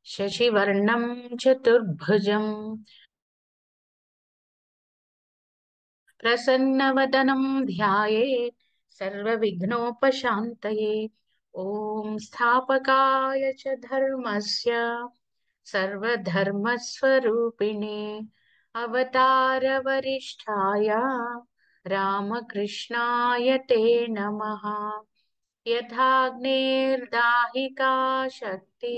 शशिवर्णं चतुर्भुजं प्रसन्नवदनं ध्यायेत् सर्वविघ्नोपशान्तये। ॐ स्थापकाय च धर्मस्य सर्वधर्मस्वरूपिणे अवतारवरिष्ठाय रामकृष्णाय ते नमः। यथाग्नेर्दाहिका शक्ति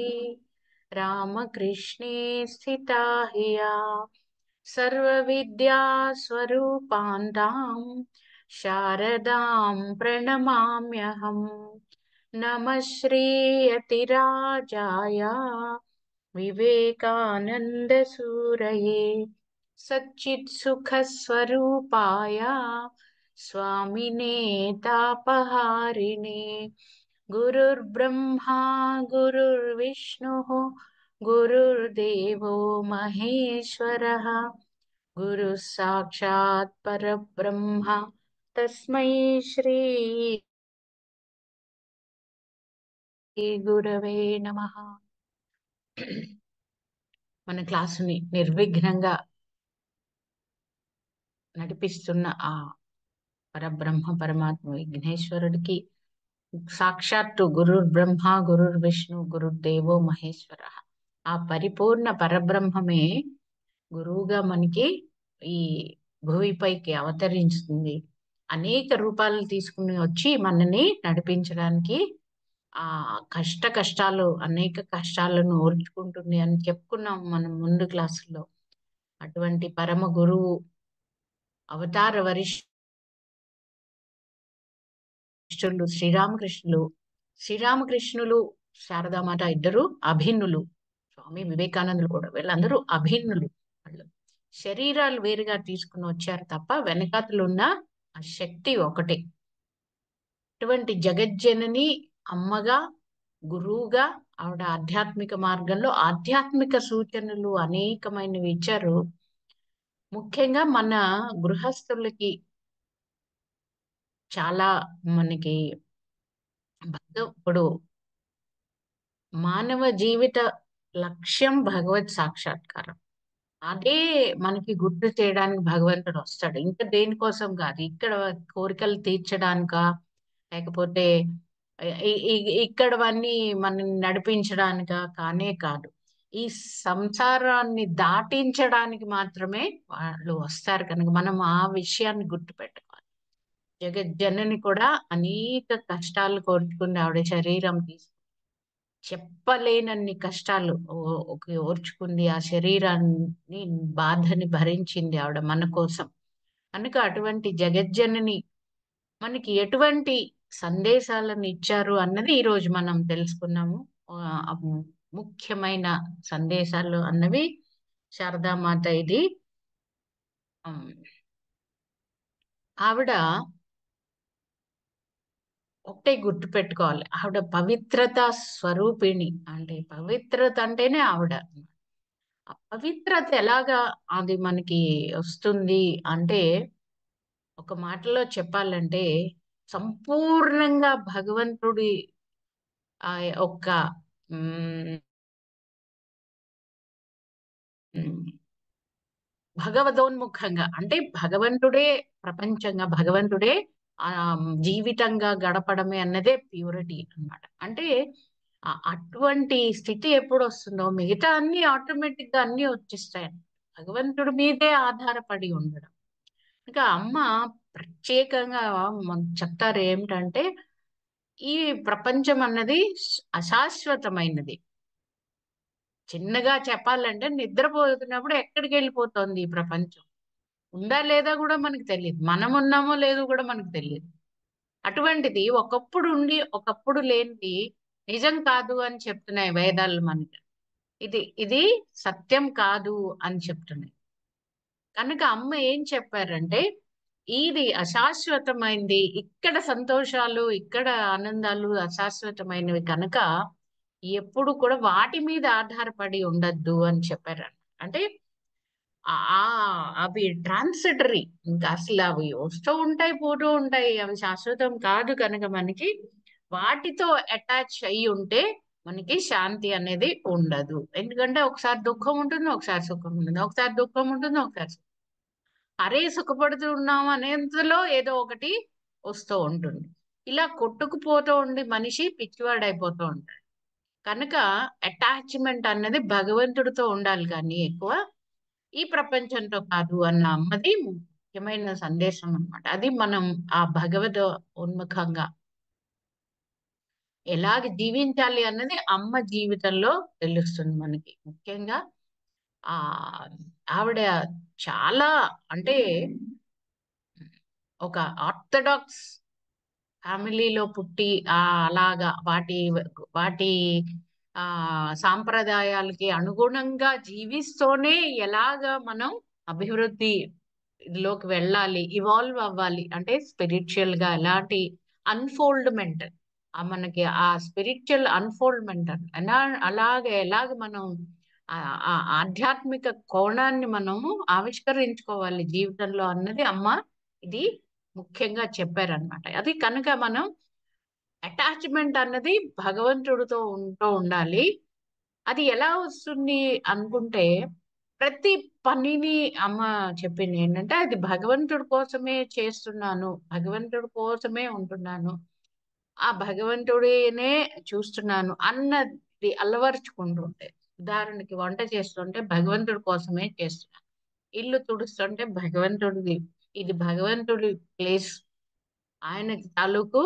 रामकृष्णे स्थिता हिया सर्वविद्यास्वरूपान्तां शारदां प्रणमाम्यहम्। नमः श्रीयतिराजाय विवेकानन्दसूरये सच्चित्सुखस्वरूपाय स्वामिने तापहारिणे गुरुर्ब्रह्मा गुरुर्विष्णुः गुरुर्देवो महेश्वरः गुरुः साक्षात् परब्रह्म तस्मै श्री గురవే నమః. మన క్లాసుని నిర్విఘ్నంగా నడిపిస్తున్న ఆ పరబ్రహ్మ పరమాత్మ విఘ్నేశ్వరుడికి, సాక్షాత్తు గురుర్ బ్రహ్మ గురుర్ విష్ణు గురుర్దేవో మహేశ్వర, ఆ పరిపూర్ణ పరబ్రహ్మమే గురువుగా మనకి ఈ భూమిపైకి అవతరించింది. అనేక రూపాలను తీసుకుని వచ్చి మనని నడిపించడానికి ఆ కష్టాలు, అనేక కష్టాలను ఓర్చుకుంటుంది అని చెప్పుకున్నాం మనం ముందు క్లాసుల్లో. అటువంటి పరమ గురువు అవతార వరిష్ఠులు శ్రీరామకృష్ణులు శారదామాత ఇద్దరు అభిన్నులు. స్వామి వివేకానందులు కూడా, వీళ్ళందరూ అభిన్నులు. వాళ్ళు శరీరాలు వేరుగా తీసుకుని వచ్చారు తప్ప వెనకాతలు ఉన్న ఆ శక్తి ఒకటే. అటువంటి జగజ్జనని అమ్మగా, గురువుగా ఆవిడ ఆధ్యాత్మిక మార్గంలో ఆధ్యాత్మిక సూచనలు అనేకమైనవి ఇచ్చారు. ముఖ్యంగా మన గృహస్థులకి చాలా మనకి ఇప్పుడు మానవ జీవిత లక్ష్యం భగవత్ సాక్షాత్కారం. అదే మనకి గుర్తు చేయడానికి భగవంతుడు వస్తాడు. ఇంకా దేనికోసం కాదు, ఇక్కడ కోరికలు తీర్చడానికా, లేకపోతే ఇక్కడవన్నీ మనల్ని నడిపించడానికా కానే కాదు. ఈ సంసారాన్ని దాటించడానికి మాత్రమే వాళ్ళు వస్తారు. కనుక మనం ఆ విషయాన్ని గుర్తుపెట్టుకోవాలి. జగజ్జనని కూడా అనేక కష్టాలు కోరుకుని ఆవిడ శరీరం చెప్పలేనన్ని కష్టాలు ఓర్చుకుంది. ఆ శరీరాన్ని బాధని భరించింది ఆవిడ మన కోసం. కనుక అటువంటి జగజ్జనని మనకి ఎటువంటి సందేశాలను ఇచ్చారు అన్నది ఈరోజు మనం తెలుసుకున్నాము. ముఖ్యమైన సందేశాలు అన్నవి శారదామాత ఇది ఆవిడ ఒకటే గుర్తు పెట్టుకోవాలి, ఆవిడ పవిత్రత స్వరూపిణి. అంటే పవిత్రత అంటేనే ఆవిడ. ఆ పవిత్రత ఎలాగా అది మనకి వస్తుంది అంటే, ఒక మాటలో చెప్పాలంటే సంపూర్ణంగా భగవంతుడి ఆ ఒక్క భగవదోన్ముఖంగా, అంటే భగవంతుడే ప్రపంచంగా, భగవంతుడే జీవితంగా గడపడమే అన్నదే ప్యూరిటీ అన్నమాట. అంటే అటువంటి స్థితి ఎప్పుడు వస్తుందో మిగతా అన్ని ఆటోమేటిక్ గా అన్ని వచ్చేస్తాయి. భగవంతుడి మీదే ఆధారపడి ఉండడం. ఇంకా అమ్మ ప్రత్యేకంగా చెప్తారు ఏమిటంటే, ఈ ప్రపంచం అన్నది అశాశ్వతమైనది. చిన్నగా చెప్పాలంటే, నిద్రపోతున్నప్పుడు ఎక్కడికి వెళ్ళిపోతుంది ఈ ప్రపంచం, ఉందా లేదా కూడా మనకు తెలియదు, మనం ఉన్నామో లేదో కూడా మనకు తెలియదు. అటువంటిది ఒకప్పుడు ఉండి ఒకప్పుడు లేనిది నిజం కాదు అని చెప్తున్నాయి వేదాలు మనకి. ఇది సత్యం కాదు అని చెప్తున్నాయి. కనుక అమ్మ ఏం చెప్పారంటే, ఇది అశాశ్వతమైంది, ఇక్కడ సంతోషాలు ఇక్కడ ఆనందాలు అశాశ్వతమైనవి కనుక ఎప్పుడు కూడా వాటి మీద ఆధారపడి ఉండద్దు అని చెప్పారు. అంటే అవి ట్రాన్సిటరీ, ఇంకా అసలు అవి వస్తూ ఉంటాయి పోతూ ఉంటాయి, అవి శాశ్వతం కాదు. కనుక మనకి వాటితో అటాచ్ అయి ఉంటే మనకి శాంతి అనేది ఉండదు. ఎందుకంటే ఒకసారి దుఃఖం ఉంటుంది, ఒకసారి సుఖం ఉంటుంది. ఒకసారి దుఃఖం ఉంటుంది, ఒకసారి అరే సుఖపడుతూ ఉన్నాం అనేంతలో ఏదో ఒకటి వస్తూ ఉంటుంది. ఇలా కొట్టుకుపోతూ ఉండి మనిషి పిచ్చివాడైపోతూ ఉంటాడు. కనుక అటాచ్మెంట్ అన్నది భగవంతుడితో ఉండాలి కానీ ఎక్కువ ఈ ప్రపంచంతో కాదు అన్న అమ్మది ముఖ్యమైన సందేశం అన్నమాట. అది మనం ఆ భగవద్ ఉన్ముఖంగా ఎలాగ జీవించాలి అన్నది అమ్మ జీవితంలో తెలుస్తుంది మనకి. ముఖ్యంగా ఆ ఆవిడ చాలా అంటే ఒక ఆర్థడాక్స్ ఫ్యామిలీలో పుట్టి అలాగా వాటి ఆ సాంప్రదాయాలకి అనుగుణంగా జీవిస్తూనే ఎలాగా మనం అభివృద్ధి లోకి వెళ్ళాలి, ఇవాల్వ్ అవ్వాలి అంటే స్పిరిచువల్ గా ఎలాంటి అన్ఫోల్డ్మెంట్ మనకి ఆ స్పిరిచువల్ అన్ఫోల్డ్మెంట్ అలాగే ఎలాగ మనం ఆ ఆధ్యాత్మిక కోణాన్ని మనము ఆవిష్కరించుకోవాలి జీవితంలో అన్నది అమ్మ ఇది ముఖ్యంగా చెప్పారనమాట. అది కనుక మనం అటాచ్మెంట్ అన్నది భగవంతుడితో ఉంటూ ఉండాలి. అది ఎలా వస్తుంది అనుకుంటే ప్రతి పనిని అమ్మ చెప్పింది ఏంటంటే అది భగవంతుడి కోసమే చేస్తున్నాను, భగవంతుడి కోసమే ఉంటున్నాను, ఆ భగవంతుడినే చూస్తున్నాను అన్నది అలవరుచుకుంటుంటే. ఉదాహరణకి వంట చేస్తుంటే భగవంతుడి కోసమే చేస్తున్నాను, ఇల్లు తుడుస్తుంటే భగవంతుడిది, ఇది భగవంతుడి ప్లేస్, ఆయన తాలూకు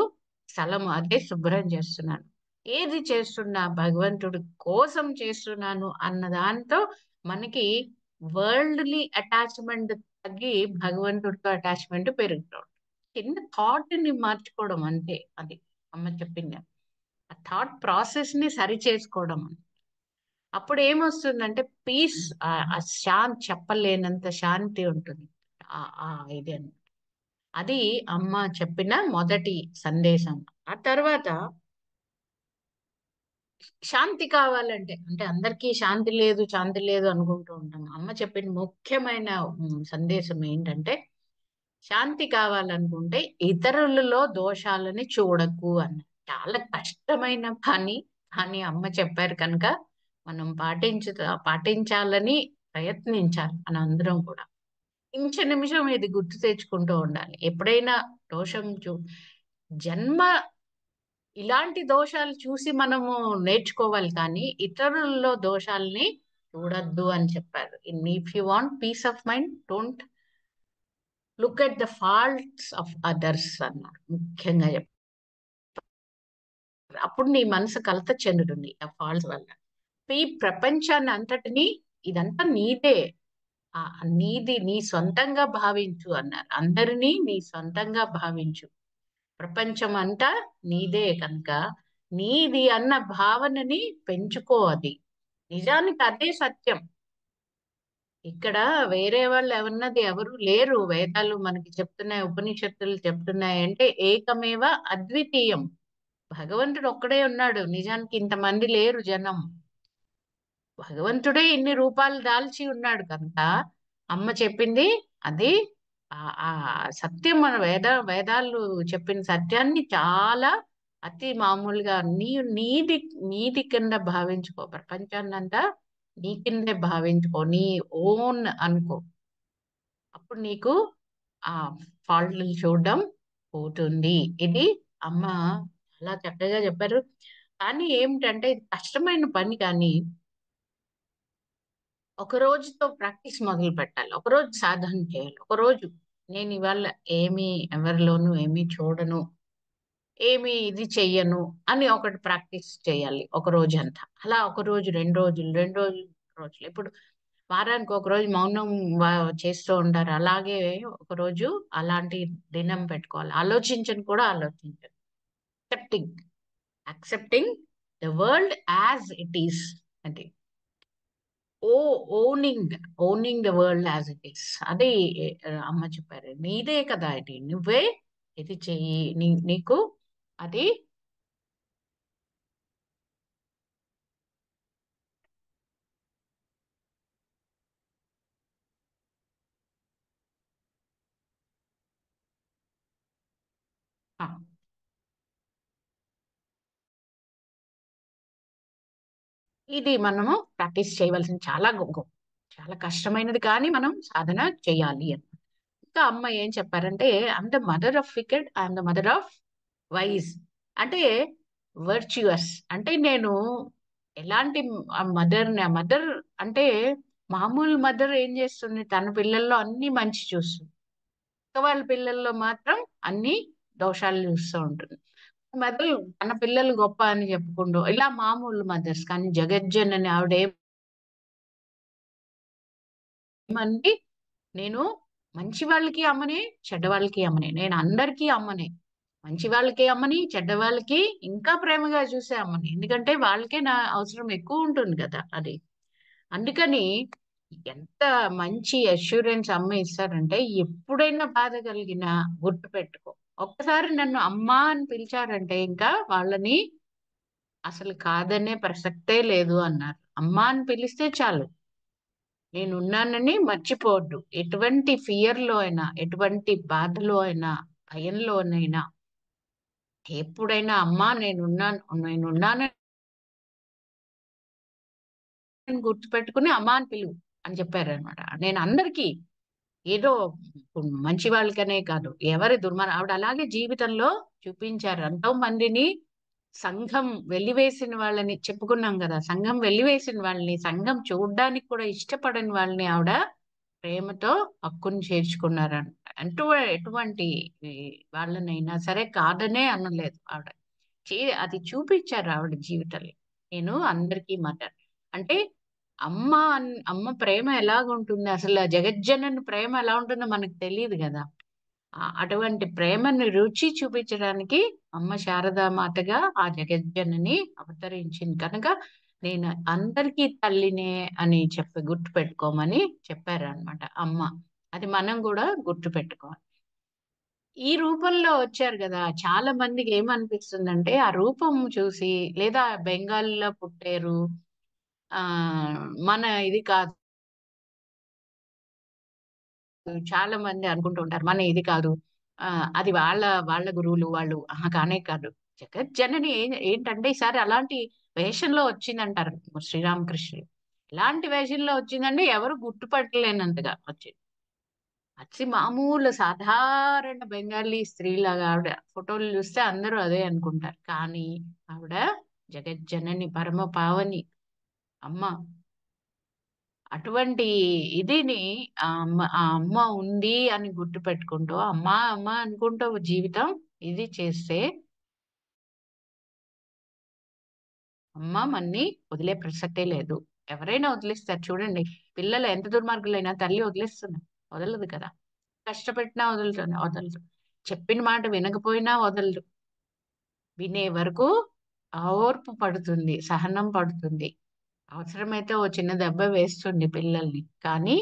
స్థలము అదే శుభ్రం చేస్తున్నాను, ఏది చేస్తున్నా భగవంతుడి కోసం చేస్తున్నాను అన్న దాంతో మనకి వరల్డ్లీ అటాచ్మెంట్ తగ్గి భగవంతుడితో అటాచ్మెంట్ పెరుగుతుంది. చిన్న థాట్ ని మార్చుకోవడం అంతే అది అమ్మ చెప్పింది. ఆ థాట్ ప్రాసెస్ ని సరి చేసుకోవడం. అప్పుడు ఏమొస్తుందంటే పీస్, ఆ శాంతి, చెప్పలేనంత శాంతి ఉంటుంది. ఆ ఆ ఇది అన్నమాట. అది అమ్మ చెప్పిన మొదటి సందేశం. ఆ తర్వాత శాంతి కావాలంటే అంటే అందరికీ శాంతి లేదు, శాంతి లేదు అనుకుంటూ ఉంటాం. అమ్మ చెప్పిన ముఖ్యమైన సందేశం ఏంటంటే శాంతి కావాలనుకుంటే ఇతరులలో దోషాలని చూడకు అన్న. చాలా కష్టమైన పని అని అమ్మ చెప్పారు కనుక మనం పాటించాలని ప్రయత్నించాలి మన అందరం కూడా. నిమిష నిమిషం ఇది గుర్తు తెచ్చుకుంటూ ఉండాలి. ఎప్పుడైనా దోషం జన్మ ఇలాంటి దోషాలు చూసి మనము నేర్చుకోవాలి కానీ ఇతరులలో దోషాలని చూడొద్దు అని చెప్పారు. If you want peace of mind don't look at the faults of others అన్నారు ముఖ్యంగా చెప్పారు. అప్పుడు నీ మనసు కలత చెందుతుంది ఆ ఫాల్ట్స్ వల్ల. ఈ ప్రపంచాన్ని అంతటిని ఇదంతా నీదే, ఆ నీది, నీ సొంతంగా భావించు అన్నారు. అందరినీ నీ సొంతంగా భావించు, ప్రపంచం అంతా నీదే కనుక నీది అన్న భావనని పెంచుకో. అది నిజానికి అదే సత్యం. ఇక్కడ వేరే వాళ్ళు ఎవరినది ఎవరు లేరు. వేదాలు మనకి చెప్తున్నాయి, ఉపనిషత్తులు చెప్తున్నాయి అంటే ఏకమేవ అద్వితీయం, భగవంతుడు ఒక్కడే ఉన్నాడు. నిజానికి ఇంతమంది లేరు జనం. భగవంతుడే ఇన్ని రూపాలు దాల్చి ఉన్నాడు కనుక అమ్మ చెప్పింది అది ఆ సత్యం. మన వేదాలు చెప్పిన సత్యాన్ని చాలా అతి మామూలుగా నీది నీది కింద భావించుకో, ప్రపంచాన్ని అంతా నీ కిందే భావించుకో, నీ ఓన్ అనుకో. అప్పుడు నీకు ఆ ఫాల్ట్లు చూడడం పోతుంది. ఇది అమ్మ చాలా చక్కగా చెప్పారు. కానీ ఏమిటంటే ఇది కష్టమైన పని కానీ ఒక రోజుతో ప్రాక్టీస్ మొదలు పెట్టాలి. ఒకరోజు సాధన చేయాలి. ఒకరోజు నేను ఇవాళ ఏమి ఎవరిలోనూ ఏమీ చూడను, ఏమి ఇది చెయ్యను అని ఒకటి ప్రాక్టీస్ చేయాలి ఒక రోజంతా. అలా ఒక రోజు, 2 రోజులు, 2 రోజులు, 3 రోజులు. ఇప్పుడు వారానికి ఒక రోజు మౌనం చేస్తూ ఉంటారు. అలాగే ఒకరోజు అలాంటి దినం పెట్టుకోవాలి. ఆలోచించను కూడా ఆలోచించను. Accepting, accepting the world as it is. అంటే owning, owning the world as it is. అది అమ్మ చెప్పారు. నీదే కదా ఇది, నువ్వే ఇది చెయ్యి, నీకు అది ఆ, ఇది మనము ప్రాక్టీస్ చేయవలసిన చాలా చాలా కష్టమైనది, కానీ మనం సాధన చేయాలి అని. ఇంకా అమ్మ ఏం చెప్పారంటే, I'm the mother of wicket, I'm the mother of wise. అంటే వర్చ్యుయస్. అంటే నేను ఎలాంటి మదర్, మదర్ అంటే మామూలు మదర్ ఏం చేస్తుంది, తన పిల్లల్లో అన్ని మంచి చూస్తుంది, పక్క వాళ్ళ పిల్లల్లో మాత్రం అన్ని దోషాలు చూస్తూ ఉంటుంది. మదర్ తన పిల్లలు గొప్ప అని చెప్పుకుంటూ ఇలా మామూలు మదర్స్. కానీ జగజ్జనని ఆవిడ ఏమంది, నేను మంచి వాళ్ళకి అమ్మనే, చెడ్డ వాళ్ళకి అమ్మనే, నేను అందరికీ అమ్మనే. మంచి వాళ్ళకి అమ్మని, చెడ్డ వాళ్ళకి ఇంకా ప్రేమగా చూసే అమ్మని. ఎందుకంటే వాళ్ళకే నా అవసరం ఎక్కువ ఉంటుంది కదా అది. అందుకని ఎంత మంచి అష్యూరెన్స్ అమ్మ ఇస్తారంటే, ఎప్పుడైనా బాధ కలిగినా గుర్తు పెట్టుకో, ఒక్కసారి నన్ను అమ్మా అని పిలిచారంటే ఇంకా వాళ్ళని అసలు కాదనే ప్రసక్తే లేదు అన్నారు. అమ్మా అని పిలిస్తే చాలు, నేనున్నానని మర్చిపోవద్దు. ఎటువంటి ఫియర్ లో అయినా, ఎటువంటి బాధలో అయినా, భయంలోనైనా ఎప్పుడైనా అమ్మా నేనున్నానని గుర్తుపెట్టుకుని అమ్మా అని పిలువు అని చెప్పారనమాట. నేను అందరికీ ఏదో మంచి వాళ్ళకనే కాదు, ఎవరి ఆవిడ అలాగే జీవితంలో చూపించారు. ఎంతో మందిని సంఘం వెలివేసిన వాళ్ళని చెప్పుకున్నాం కదా, సంఘం వెలివేసిన వాళ్ళని, సంఘం చూడ్డానికి కూడా ఇష్టపడని వాళ్ళని ఆవిడ ప్రేమతో హక్కుని చేర్చుకున్నారంట. ఎటువంటి ఈ వాళ్ళనైనా సరే కాదనే అనలేదు ఆవిడ. అది చూపించారు ఆవిడ జీవితంలో. నేను అందరికీ మదర్ అంటే అమ్మ ప్రేమ ఎలాగుంటుంది, అసలు ఆ జగజ్జనని ప్రేమ ఎలా ఉంటుందో మనకు తెలియదు కదా. అటువంటి ప్రేమని రుచి చూపించడానికి అమ్మ శారదామాతగా ఆ జగజ్జనని అవతరించింది కనుక నేను అందరికీ తల్లినే అని చెప్పి గుర్తు పెట్టుకోమని చెప్పారనమాట అమ్మ. అది మనం కూడా గుర్తు పెట్టుకోవాలి. ఈ రూపంలో వచ్చారు కదా, చాలా మందికి ఏమనిపిస్తుందంటే ఆ రూపం చూసి, లేదా బెంగాల్లో పుట్టారు, ఆ మన ఇది కాదు, చాలా మంది అనుకుంటూ ఉంటారు మన ఇది కాదు, ఆ అది వాళ్ళ వాళ్ళ గురువులు వాళ్ళు, కానే కాదు. జగజ్జనని ఏంటంటే ఈసారి అలాంటి వేషంలో వచ్చిందంటారు శ్రీరామకృష్ణుడు. ఎలాంటి వేషంలో వచ్చిందంటే ఎవరు గుర్తుపట్టలేనంతగా వచ్చింది. వచ్చి మామూలు సాధారణ బెంగాలీ స్త్రీలాగా ఆవిడ ఫోటోలు చూస్తే అందరూ అదే అనుకుంటారు. కానీ ఆవిడ జగజ్జనని పరమ పావని అమ్మ. అటువంటి ఇదిని ఆ అమ్మ ఉంది అని గుర్తు పెట్టుకుంటూ అమ్మ అమ్మ అనుకుంటూ జీవితం ఇది చేస్తే అమ్మ మన్ని వదిలే ప్రసక్తే లేదు. ఎవరైనా వదిలేస్తారు చూడండి. పిల్లలు ఎంత దుర్మార్గులైనా తల్లి వదిలేస్తున్నారు, వదలదు కదా. కష్టపెట్టినా వదలదు. చెప్పిన మాట వినకపోయినా వదలదు. వినే వరకు ఓర్పు పడుతుంది, సహనం పడుతుంది. అవసరమైతే ఓ చిన్న దెబ్బ వేస్తుంది పిల్లల్ని, కానీ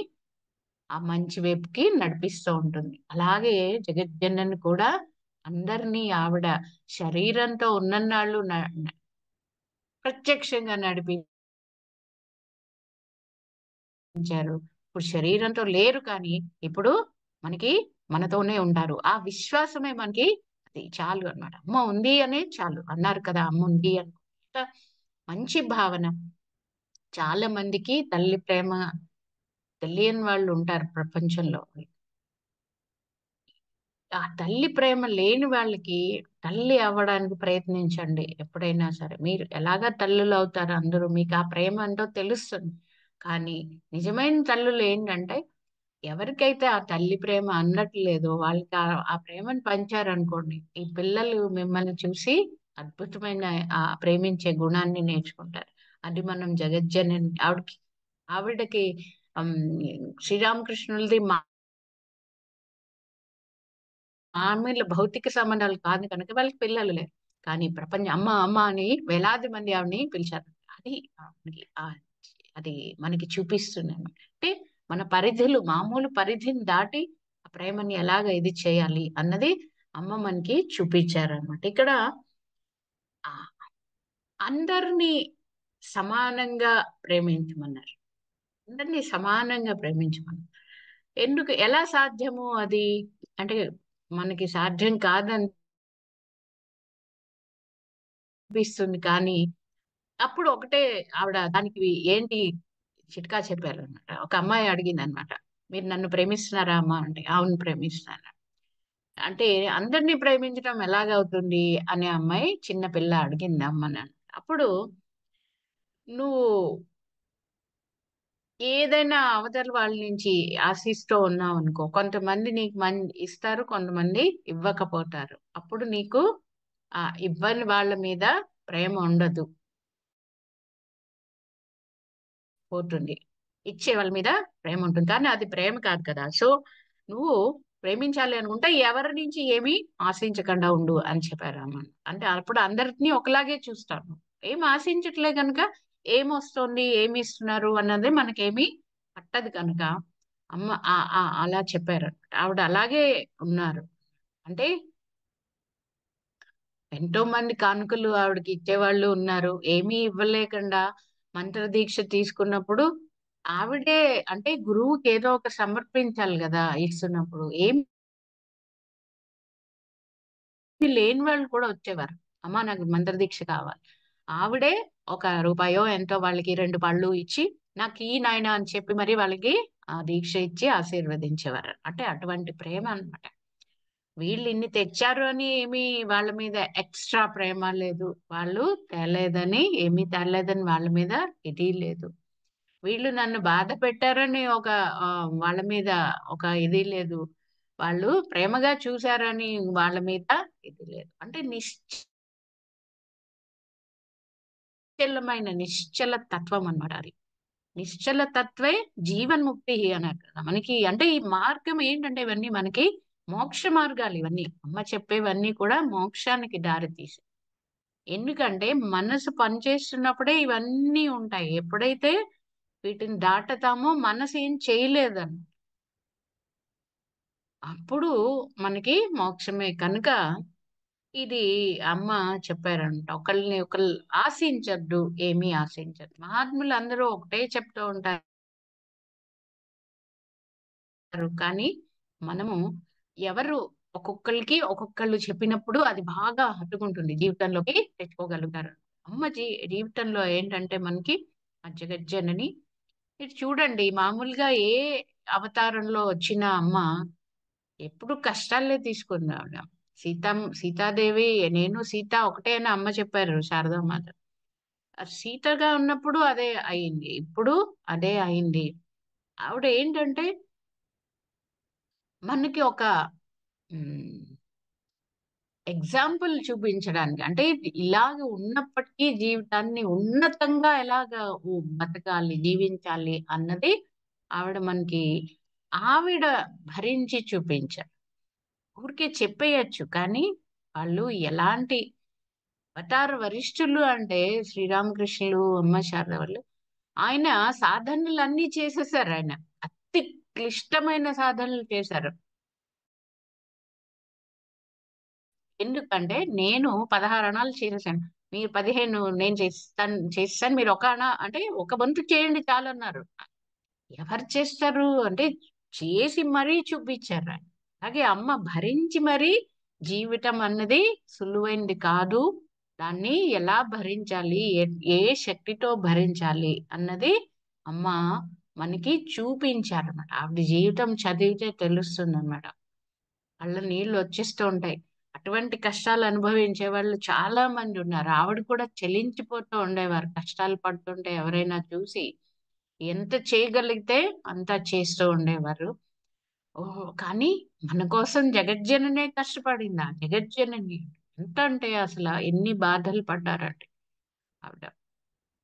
ఆ మంచి వైపుకి నడిపిస్తూ ఉంటుంది. అలాగే జగజ్జనని కూడా అందరినీ ఆవిడ శరీరంతో ఉన్నన్నాళ్ళు ప్రత్యక్షంగా నడిపించారు. ఇప్పుడు శరీరంతో లేరు, కానీ ఇప్పుడు మనకి మనతోనే ఉంటారు. ఆ విశ్వాసమే మనకి అది చాలు అన్నమాట. అమ్మ ఉంది అనే చాలు అన్నారు కదా, అమ్మ ఉంది అని. ఇంత మంచి భావన. చాలా మందికి తల్లి ప్రేమ తెలియని వాళ్ళు ఉంటారు ప్రపంచంలో. ఆ తల్లి ప్రేమ లేని వాళ్ళకి తల్లి అవ్వడానికి ప్రయత్నించండి. ఎప్పుడైనా సరే మీరు ఎలాగా తల్లులు అవుతారు, అందరూ మీకు ఆ ప్రేమ అంటో తెలుస్తుంది. కానీ నిజమైన తల్లులు ఏంటంటే, ఎవరికైతే ఆ తల్లి ప్రేమ అందట్లేదో వాళ్ళకి ఆ ప్రేమను పంచారనుకోండి, ఈ పిల్లలు మిమ్మల్ని చూసి అద్భుతమైన ఆ ప్రేమించే గుణాన్ని నేర్చుకుంటారు. అది మనం జగజ్జనని ఆవిడకి ఉమ్, శ్రీరామకృష్ణులది మామూలు భౌతిక సంబంధాలు కాదు కనుక వాళ్ళకి పిల్లలు లేరు. కానీ ప్రపంచం అమ్మ అమ్మ అని వేలాది మంది ఆవిడని పిలిచారు. అది అది మనకి చూపిస్తుంది అన్నమాట. అంటే మన పరిధులు, మామూలు పరిధిని దాటి ఆ ప్రేమని ఎలాగ ఇది చేయాలి అన్నది అమ్మ మనకి చూపించారనమాట. ఇక్కడ ఆ అందరినీ సమానంగా ప్రేమించమన్నారు. అందరినీ సమానంగా ప్రేమించమన్నారు. ఎలా సాధ్యము అది? అంటే మనకి సాధ్యం కాదని అనిపిస్తుంది, కానీ అప్పుడు ఒకటే ఆవిడ దానికి ఏంటి చిట్కా చెప్పారనమాట. ఒక అమ్మాయి అడిగిందనమాట. "మీరు నన్ను ప్రేమిస్తున్నారా అమ్మా?" అంటే, "అవును ప్రేమిస్తున్నాను." అంటే, "అందరిని ప్రేమించడం ఎలాగవుతుంది?" అనే అమ్మాయి చిన్న పిల్ల అడిగింది అమ్మని. అప్పుడు "నువ్వు ఏదైనా అవతల వాళ్ళ నుంచి ఆశిస్తూ ఉన్నావనుకో, కొంతమంది నీకు ఇస్తారు, కొంతమంది ఇవ్వకపోతారు. అప్పుడు నీకు ఇవ్వని వాళ్ళ మీద ప్రేమ ఉండదు. పోతుంది. ఇచ్చే వాళ్ళ మీద ప్రేముంటుంది. కానీ అది ప్రేమ కాదు కదా! సో, నువ్వు ప్రేమించాలి అనుకుంటే ఎవరి నుంచి ఏమి ఆశించకుండా ఉండు అని చెప్పారమ్మ. అంటే అప్పుడు అందరిని ఒకలాగే చూస్తాను. ఏం ఆశించట్లే గనుక ఏమొస్తోంది, ఏమిస్తున్నారు అన్నది మనకేమి పట్టదు కనుక అమ్మ అలా చెప్పారు. ఆవిడ అలాగే ఉన్నారు. అంటే ఎంతో మంది కానుకలు ఆవిడకి ఇచ్చేవాళ్ళు ఉన్నారు. ఏమీ ఇవ్వలేకుండా మంత్రదీక్ష తీసుకున్నప్పుడు ఆవిడే అంటే గురువుకి ఏదో ఒక సమర్పించాలి గదా! ఇస్తున్నప్పుడు. ఏమి లేని వాళ్ళు కూడా వచ్చేవారు. అమ్మా నాకు మంత్రదీక్ష కావాలి. ఆవిడే ఒక రూపాయో ఎంతో వాళ్ళకి 2 పళ్ళు ఇచ్చి, నాకియ్యి నాయనా అని చెప్పి మరి వాళ్ళకి ఆ దీక్ష ఇచ్చి ఆశీర్వదించేవారు. అంటే అటువంటి ప్రేమ అన్నమాట. వీళ్ళు ఇన్ని తెచ్చారు అని ఏమి వాళ్ళ మీద ఎక్స్‌ట్రా ప్రేమ లేదు. వాళ్ళు తేలేదని ఏమీ తేలేదని వాళ్ళ మీద ఇది లేదు. వీళ్ళు నన్ను బాధ పెట్టారని ఒక వాళ్ళ మీద ఒక ఇది లేదు. వాళ్ళు ప్రేమగా చూసారని వాళ్ళ మీద ఇది లేదు. అంటే నిశ్చల తత్వం అన్నమాట అది. నిశ్చల తత్వే జీవన్ముక్తి అన్నారు కదా! మనకి అంటే ఈ మార్గం ఏంటంటే ఇవన్నీ మనకి మోక్ష మార్గాలు ఇవన్నీ. అమ్మ చెప్పేవన్నీ కూడా మోక్షానికి దారి తీసాయి. ఎందుకంటే మనసు పనిచేస్తున్నప్పుడే ఇవన్నీ ఉంటాయి. ఎప్పుడైతే వీటిని దాటుతామో మనసు ఏం చేయలేదని. అప్పుడు మనకి మోక్షమే కనుక ఇది అమ్మ చెప్పారంట. ఒకళ్ళని ఒకళ్ళు ఆశించొద్దు. ఏమీ ఆశించొద్దు. మహాత్ములందరూ ఒకటే చెప్తూ ఉంటారు. కానీ మనము ఎవరు ఒక్కొక్కళ్ళు చెప్పినప్పుడు అది బాగా హత్తుకుంటుంది. జీవితంలోకి తెచ్చుకోగలుగుతారు. అమ్మ జీవితంలో ఏంటంటే మనకి ఆ జగజ్జనని ఇటు చూడండి మామూలుగా ఏ అవతారంలో వచ్చిన అమ్మ ఎప్పుడు కష్టాలే తీసుకుందావిడ. సీతాదేవి నేను సీత ఒకటే అని అమ్మ చెప్పారు శారదామాత. సీతగా ఉన్నప్పుడు అదే అయింది. ఇప్పుడు అదే అయింది. ఆవిడ ఏంటంటే మనకి ఒక హ్మ్. ఎగ్జాంపుల్ చూపించడానికి. అంటే ఇలాగ ఉన్నప్పటికీ జీవితాన్ని ఉన్నతంగా ఎలాగా బతకాలి, జీవించాలి అన్నది ఆవిడ మనకి ఆవిడ భరించి చూపించారు. ఊరికే చెప్పేయొచ్చు. కానీ వాళ్ళు ఎలాంటి అవతార వరిష్ఠులు అంటే శ్రీరామకృష్ణులు, అమ్మ శారద వాళ్ళు. ఆయన సాధనలన్నీ చేసేసారాయన. అతి క్లిష్టమైన సాధనలు చేశారు. ఎందుకంటే నేను 16 అణాలు చేసేసాను. మీరు 15 నేను చేసేసాను. మీరు ఒక అణ అంటే ఒక వంతు చేయండి చాలన్నారు. ఎవరు చేస్తారు అంటే చేసి మరీ చూపించారాయన. అలాగే అమ్మ భరించి మరీ జీవితం అన్నది సులువైంది కాదు. దాన్ని ఎలా భరించాలి? ఏ శక్తితో భరించాలి? అన్నది అమ్మ మనకి చూపించారన్నమాట. ఆవిడ జీవితం చదివితే తెలుస్తుందన్నమాట. కళ్ళ నీళ్ళు వచ్చేస్తూ ఉంటాయి. అటువంటి కష్టాలు అనుభవించే వాళ్ళు చాలా మంది ఉన్నారు. ఆవిడ కూడా చలించిపోతూ ఉండేవారు. కష్టాలు పడుతుంటే ఎవరైనా చూసి ఎంత చేయగలిగితే అంత చేస్తూ ఉండేవారు. ఓహ్! కానీ మన కోసం జగజ్జననే కష్టపడిందా? జగజ్జనని ఎంత అంటే అసల ఎన్ని బాధలు పడ్డారంటే ఆవిడ.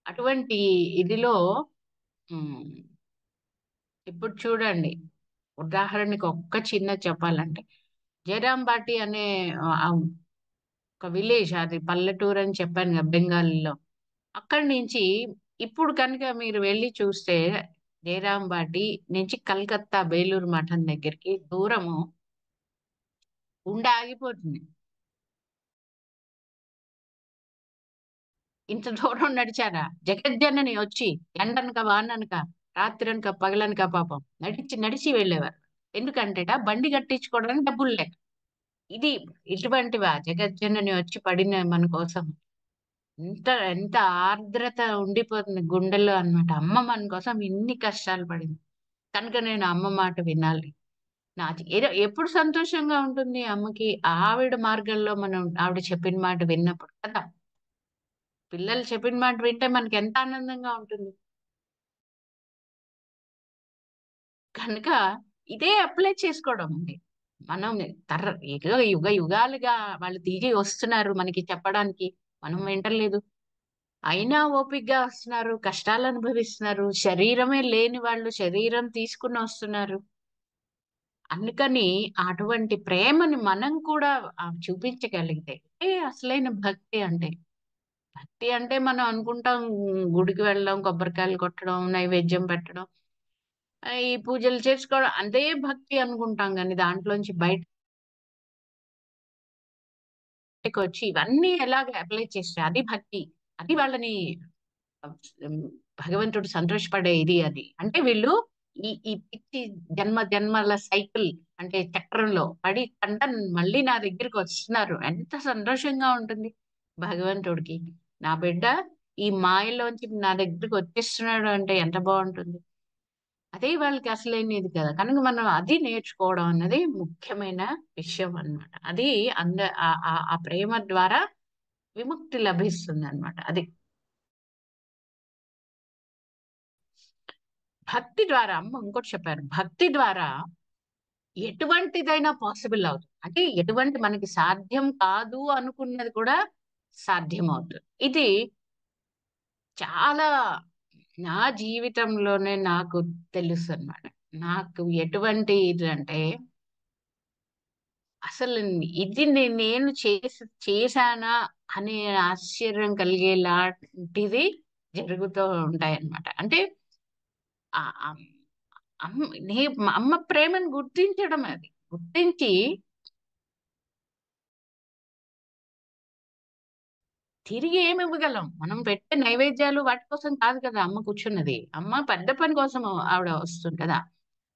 అటువంటి ఇదిలో హ్మ్. ఇప్పుడు చూడండి. ఉదాహరణకి ఒక్క చిన్నది చెప్పాలంటే, జయరాం బాటి అనే ఒక విలేజ్ అది పల్లెటూరని చెప్పాను గదా! బెంగాలీలో. అక్కడి నుంచి ఇప్పుడు కనుక మీరు వెళ్లి చూస్తే జయరాంబాటి నుంచి కలకత్తా బేలూరు మఠం దగ్గరికి దూరము గుండె ఆగిపోతుంది. ఇంత దూరం నడిచారా? జగజ్జనని వచ్చి ఎండనక, వాననక, రాత్రనక, పగలనక పాపం నడిచి, నడిచి వెళ్ళేవారు. ఎందుకంటేట బండి కట్టించుకోవడానికి డబ్బులు లేక. ఇది ఇటువంటివా జగజ్జనని వచ్చి పడిన మన కోసం. ఎంత ఎంత ఆర్ద్రత ఉండిపోతుంది గుండెల్లో అన్నమాట. అమ్మ మన కోసం ఇన్ని కష్టాలు పడింది కనుక నేను అమ్మ మాట వినాలి. ఎప్పుడు సంతోషంగా ఉంటుంది అమ్మకి? ఆవిడ మార్గంలో మనం ఆవిడ చెప్పిన మాట విన్నప్పుడు కదా. పిల్లలు చెప్పిన మాట వింటే మనకి ఎంత ఆనందంగా ఉంటుంది. కనుక ఇదే అప్లై చేసుకోవడం అండి. మనం ఏదో యుగాలుగా వాళ్ళు తిరిగి వస్తున్నారు మనకి చెప్పడానికి. మనం వింటలేదు. అయినా ఓపికగా వస్తున్నారు. కష్టాలు అనుభవిస్తున్నారు. శరీరమే లేని వాళ్ళు శరీరం తీసుకుని వస్తున్నారు. అందుకని అటువంటి ప్రేమని మనం కూడా చూపించగలిగితే అసలైన భక్తి అంటే. భక్తి అంటే మనం అనుకుంటాం గుడికి వెళ్ళడం, కొబ్బరికాయలు కొట్టడం, నైవేద్యం పెట్టడం, ఈ పూజలు చేసుకోవడం అదే భక్తి అనుకుంటాం గానీ దాంట్లోంచి బయటకొచ్చి ఇవన్నీ ఎలాగ అప్లై చేస్తే అది భక్తి. అది వాళ్ళని హ్మ్. భగవంతుడు సంతోషపడే ఇది అది. అంటే వీళ్ళు ఈ పిచ్చి జన్మల సైకిల్ అంటే చక్రంలో పడి మళ్ళీ నా దగ్గరికొస్తున్నారు. ఎంత సంతోషంగా ఉంటుంది భగవంతుడికి. నా బిడ్డ ఈ మాయలోంచి నా దగ్గరికొచ్చేస్తున్నాడు అంటే ఎంత బావుంటుంది. అదే వాళ్ళకి అసలైనది కదా! కనుక మనం అది నేర్చుకోవడం అన్నది ముఖ్యమైన విషయం అన్నమాట. అది అంద ఆహ్, ఆహ్, ఆ ప్రేమ ద్వారా విముక్తి లభిస్తుందన్నమాట. అది. భక్తి ద్వారా అమ్మ ఇంకోటి చెప్పారు. భక్తి ద్వారా ఎటువంటిదైనా పాసిబుల్ అవుతుంది. అంటే ఎటువంటి మనకి సాధ్యం కాదు అనుకున్నది కూడా సాధ్యమవుతుంది. ఇది చాలా నా జీవితంలోనే నాకు తెలుసనమాట. నాకు ఎటువంటి ఇదంటే అసలు ఇది నేను చేశానా అనే ఆశ్చర్యం కలిగేలాంటిది జరుగుతూ ఉంటాయన్నమాట. అంటే ఆహ్, అమ్ అమ్ నే మా అమ్మ ప్రేమను గుర్తించడం అది. గుర్తించి తిరిగి ఏమివ్వగలం? మనం పెట్టే నైవేద్యాలు వాటి కోసం కాదు కదా అమ్మ కూర్చున్నది. అమ్మ పెద్ద పని కోసం ఆవిడ వస్తుంది కదా!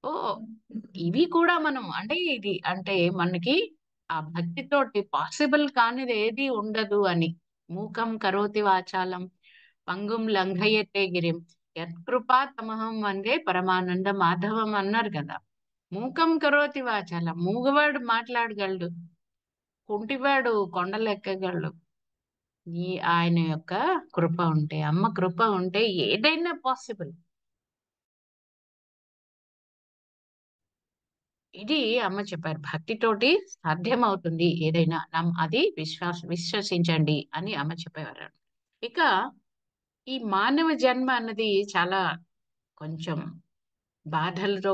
ఓహ్! ఇవి కూడా మనం అంటే ఇది అంటే మనకి ఆ భక్తితోటి పాసిబుల్ కానిదేది ఉండదు అని. మూకం కరోతి వాచాలం పంగుం లంఘయతే గిరిం యత్కృపా తమహం వందే పరమానంద మాధవం అన్నారు కదా! మూకం కరోతి వాచాలం మూగవాడు మాట్లాడగలడు. కుంటివాడు కొండలెక్కగలడు. ఆయన యొక్క కృప ఉంటే, అమ్మ కృప ఉంటే ఏదైనా పాసిబుల్. ఇది అమ్మ చెప్పారు. భక్తితోటి సాధ్యమవుతుంది ఏదైనా. అది విశ్వసించండి అని అమ్మ చెప్పేవారు. ఇక ఈ మానవ జన్మ అన్నది చాలా కొంచెం బాధలతో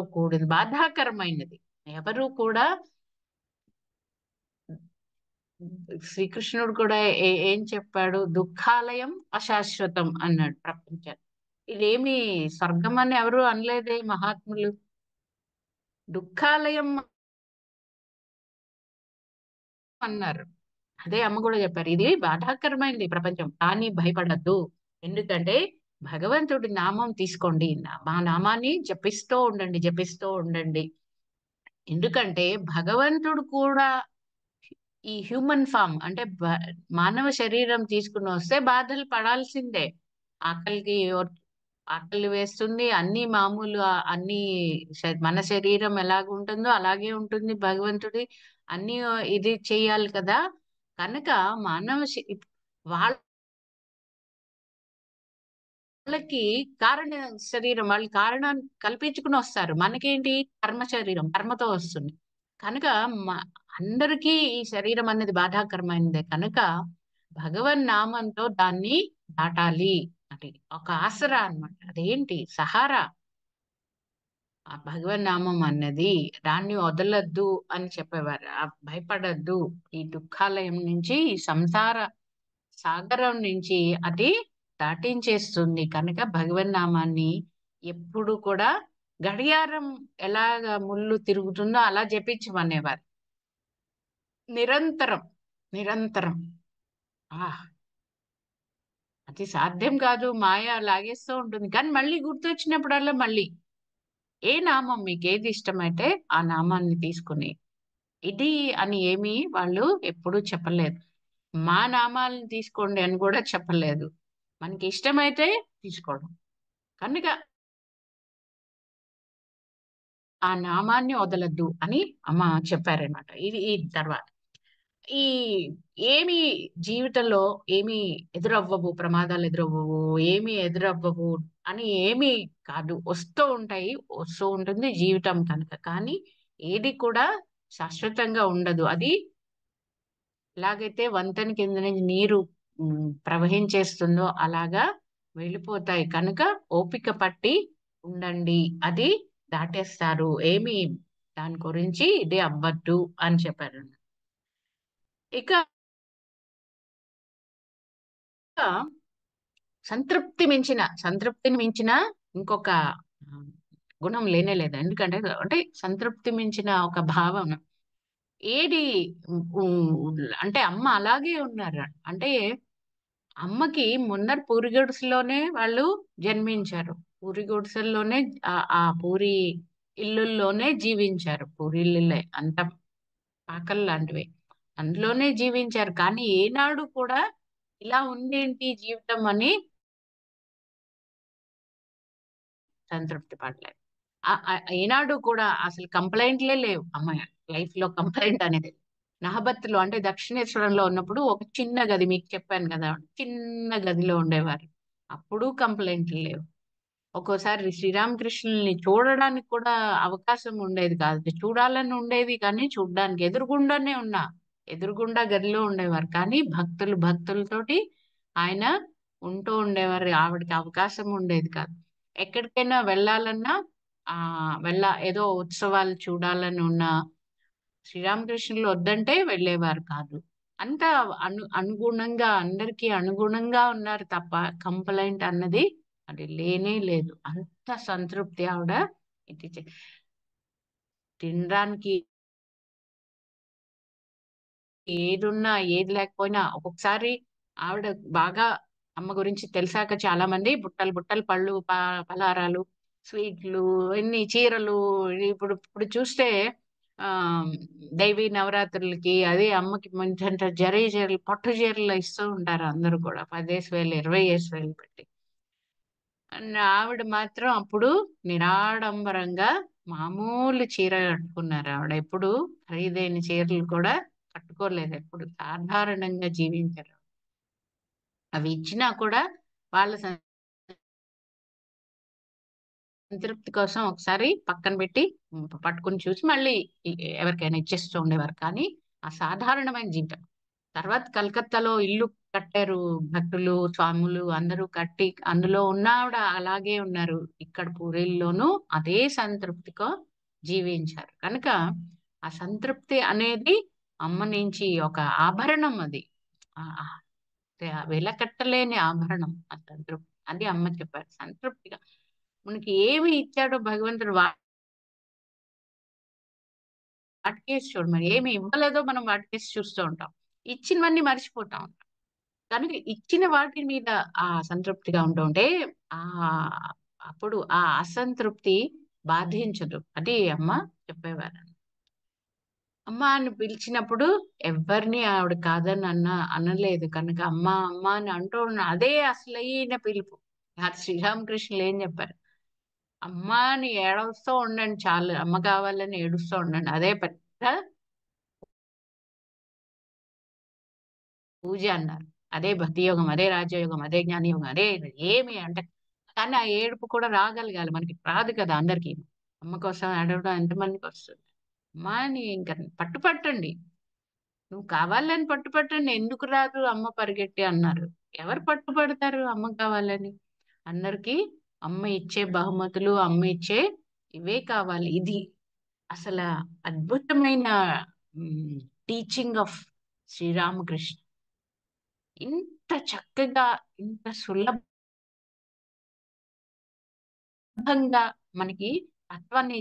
బాధాకరమైనది. ఎవరు కూడా శ్రీకృష్ణుడు కూడా ఏం చెప్పాడు? దుఃఖాలయం అశాశ్వతం అన్నాడు ప్రపంచం. ఇదేమి స్వర్గం అని ఎవరు అనలేదే మహాత్ములు. దుఃఖాలయం అన్నారు. అదే అమ్మ కూడా చెప్పారు. ఇది బాధాకరమైనది ప్రపంచం. కానీ భయపడొద్దు. ఎందుకంటే భగవంతుడి నామం తీసుకోండి. మా నామాన్ని జపిస్తూ ఉండండి, జపిస్తూ ఉండండి. ఎందుకంటే భగవంతుడు కూడా ఈ హ్యూమన్ ఫార్మ్ అంటే మానవ శరీరం తీసుకుని వస్తే బాధలు పడాల్సిందే. ఆకలికి ఆకలి వేస్తుంది. అన్నీ మామూలు అన్నీ మన శరీరం ఎలాగుంటుందో అలాగే ఉంటుంది భగవంతుడి. అన్నీ ఇది చేయాలి కదా! కనుక మానవ వాళ్ళకి కారణ శరీరం వాళ్ళు కారణాన్ని కల్పించుకుని వస్తారు. మనకేంటి కర్మ శరీరం. కర్మతో వస్తుంది. కనుక మ అందరికీ ఈ శరీరం అనేది బాధాకరమైనదే కనుక భగవన్నామంతో దాన్ని దాటాలి. అది ఒక ఆసరా అన్నమాట. అదేంటి సహారా. ఆ భగవన్నామం అన్నది దాన్ని వదలొద్దు అని చెప్పేవారు. భయపడొద్దు. ఈ దుఃఖాలయం నుంచి, ఈ సంసార సాగరం నుంచి అది దాటించేస్తుంది. కనుక భగవన్నామాన్ని ఎప్పుడు కూడా గడియారం ఎలాగ ముళ్ళు తిరుగుతుందో అలా జపించమనేవారు. నిరంతరం. నిరంతరం. ఆ! అది సాధ్యం కాదు. మాయ లాగేస్తూ ఉంటుంది. కానీ మళ్ళీ గుర్తొచ్చినప్పుడల్లా మళ్ళీ ఏ నామం మీకేది ఇష్టమైతే ఆ నామాన్ని తీసుకుని ఇది అని ఏమి వాళ్ళు ఎప్పుడూ చెప్పలేదు. మా నామాలను తీసుకోండి అని కూడా చెప్పలేదు. మనకి ఇష్టమైతే తీసుకోవడం. కనుక ఆ నామాన్ని వదలొద్దు అని అమ్మ చెప్పారనమాట. ఈ తర్వాత ఈ ఏమి జీవితంలో ఏమి ఎదురవ్వవు, ప్రమాదాలు ఎదురవ్వవు, ఏమి ఎదురవ్వవు అని ఏమి కాదు. వస్తూ ఉంటాయి. వస్తూ ఉంటుంది జీవితం కనుక. కానీ ఏది కూడా శాశ్వతంగా ఉండదు. అది ఎలాగైతే వంతెన కింద నుంచి నీరు ప్రవహించేస్తుందో అలాగా వెళ్ళిపోతాయి. కనుక ఓపిక పట్టి ఉండండి. అది దాటేస్తారు. ఏమి దాని గురించి ఇది అవ్వద్దు అని చెప్పారు. ఇక సంతృప్తిని మించిన ఇంకొక ఆ, గుణం లేనే లేదు. ఎందుకంటే అంటే సంతృప్తి మించిన ఒక భావన ఏది అంటే అమ్మ అలాగే ఉన్నారు. అంటే అమ్మకి మున్నర్ పూరి గుడిసెలోనే వాళ్ళు జన్మించారు. పూరి గుడిసెల్లోనే ఆ పూరి ఇల్లుల్లోనే జీవించారు. పూరి ఇల్లులే అంత పాకలు లాంటివి. అందులోనే జీవించారు. కానీ ఏనాడు కూడా ఇలా ఉందేంటి జీవితం అని సంతృప్తి పడలేదు. ఏనాడు కూడా అసలు కంప్లైంట్‌లే లేవు. అమ్మాయి లైఫ్‌లో కంప్లైంట్ అనేది. నహబత్తులో అంటే దక్షిణేశ్వరంలో ఉన్నప్పుడు ఒక చిన్న గది మీకు చెప్పాను గదా! చిన్న గదిలో ఉండేవారు. అప్పుడు కంప్లైంట్‌లు లేవు. ఒక్కోసారి శ్రీరామకృష్ణుల్ని చూడడానికి కూడా అవకాశం ఉండేది కాదు. చూడాలని ఉండేది కానీ చూడ్డానికి ఎదురుగుండా గదిలో ఉండేవారు. కానీ భక్తులతోటి ఆయన ఉంటూ ఉండేవారు. ఆవిడకి అవకాశం ఉండేది కాదు. ఎక్కడికైనా వెళ్ళాలన్నా ఏదో ఉత్సవాలు చూడాలని ఉన్నా శ్రీరామకృష్ణులు వద్దంటే వెళ్ళేవారు కాదు. అంత అనుగుణంగా అందరికీ అనుగుణంగా ఉన్నారు తప్ప కంప్లైంట్ అన్నది అది లేనే లేదు. అంత సంతృప్తి ఆవిడ ఇది తినడానికి ఏదున్నా ఏది లేకపోయినా ఒక్కొక్కసారి ఆవిడ బాగా అమ్మ గురించి తెలిసాక చాలా మంది బుట్టలు బుట్టలు పళ్ళు పలారాలు స్వీట్లు ఎన్ని చీరలు ఇప్పుడు ఇప్పుడు చూస్తే ఆ దైవీ నవరాత్రులకి అదే అమ్మకి మంచి జరీ చీరలు పట్టు చీరలు ఇస్తూ ఉంటారు అందరూ కూడా 10,000 20,000 పెట్టి ఆవిడ మాత్రం అప్పుడు నిరాడంబరంగా మామూలు చీర కట్టుకున్నారు ఆవిడ ఎప్పుడు ఖరీదైన చీరలు కూడా కట్టుకోలేదు ఎప్పుడు సాధారణంగా జీవించారు అవి ఇచ్చినా కూడా వాళ్ళ సంతృప్తి కోసం ఒకసారి పక్కన పెట్టి పట్టుకుని చూసి మళ్ళీ ఎవరికైనా ఇచ్చేస్తూ ఉండేవారు కానీ ఆ సాధారణమైన జీవితం తర్వాత కలకత్తాలో ఇల్లు కట్టారు భక్తులు స్వాములు అందరూ కట్టి అందులో ఉన్న ఆవిడ అలాగే ఉన్నారు ఇక్కడ పూరిల్లోనూ అదే సంతృప్తితో జీవించారు కనుక ఆ సంతృప్తి అనేది అమ్మ నుంచి ఒక ఆభరణం అది ఆ ఆ వెలకట్టలేని ఆభరణం ఆ సంతృప్తి అది అమ్మ చెప్పారు సంతృప్తిగా మనకి ఏమి ఇచ్చాడో భగవంతుడు వాటికేసి చూడు మరి ఏమి ఇవ్వలేదో మనం వాటికేసి చూస్తూ ఉంటాం ఇచ్చినవన్నీ మర్చిపోతాం కనుక ఇచ్చిన వాటి మీద ఆ సంతృప్తిగా ఉంటుంటే ఆ అప్పుడు ఆ అసంతృప్తి బాధించదు అది అమ్మ చెప్పేవారు అమ్మ అని పిలిచినప్పుడు ఎవరిని ఆవిడ కాదని అనలేదు కనుక అమ్మ అమ్మ అని అంటూ ఉన్న అదే అసలైన పిలుపు ఆ శ్రీరామకృష్ణులు ఏం చెప్పారు అమ్మ అని ఏడుస్తూ ఉండండి చాలు అమ్మ కావాలని ఏడుస్తూ ఉండండి అదే పెద్ద పూజ అన్నారు అదే భక్తి యోగం అదే రాజయోగం అదే జ్ఞానయోగం అదే ఏమి అంటే కానీ ఆ ఏడుపు కూడా రాగలగాలి మనకి రాదు కదా అందరికి అమ్మ కోసం ఏడవడం ఎంతమందికి వస్తుంది అమ్మ అని ఇంకా పట్టుపట్టండి నువ్వు కావాలని పట్టుపట్టండి ఎందుకు రాదు అమ్మ పరిగెట్టి అన్నారు ఎవరు పట్టుపడతారు అమ్మ కావాలని అందరికి అమ్మ ఇచ్చే బహుమతులు అమ్మ ఇచ్చే ఇవే కావాలి ఇది అసలు అద్భుతమైన టీచింగ్ ఆఫ్ శ్రీరామకృష్ణ ఇంత చక్కగా ఇంత సులభంగా మనకి తత్వాన్ని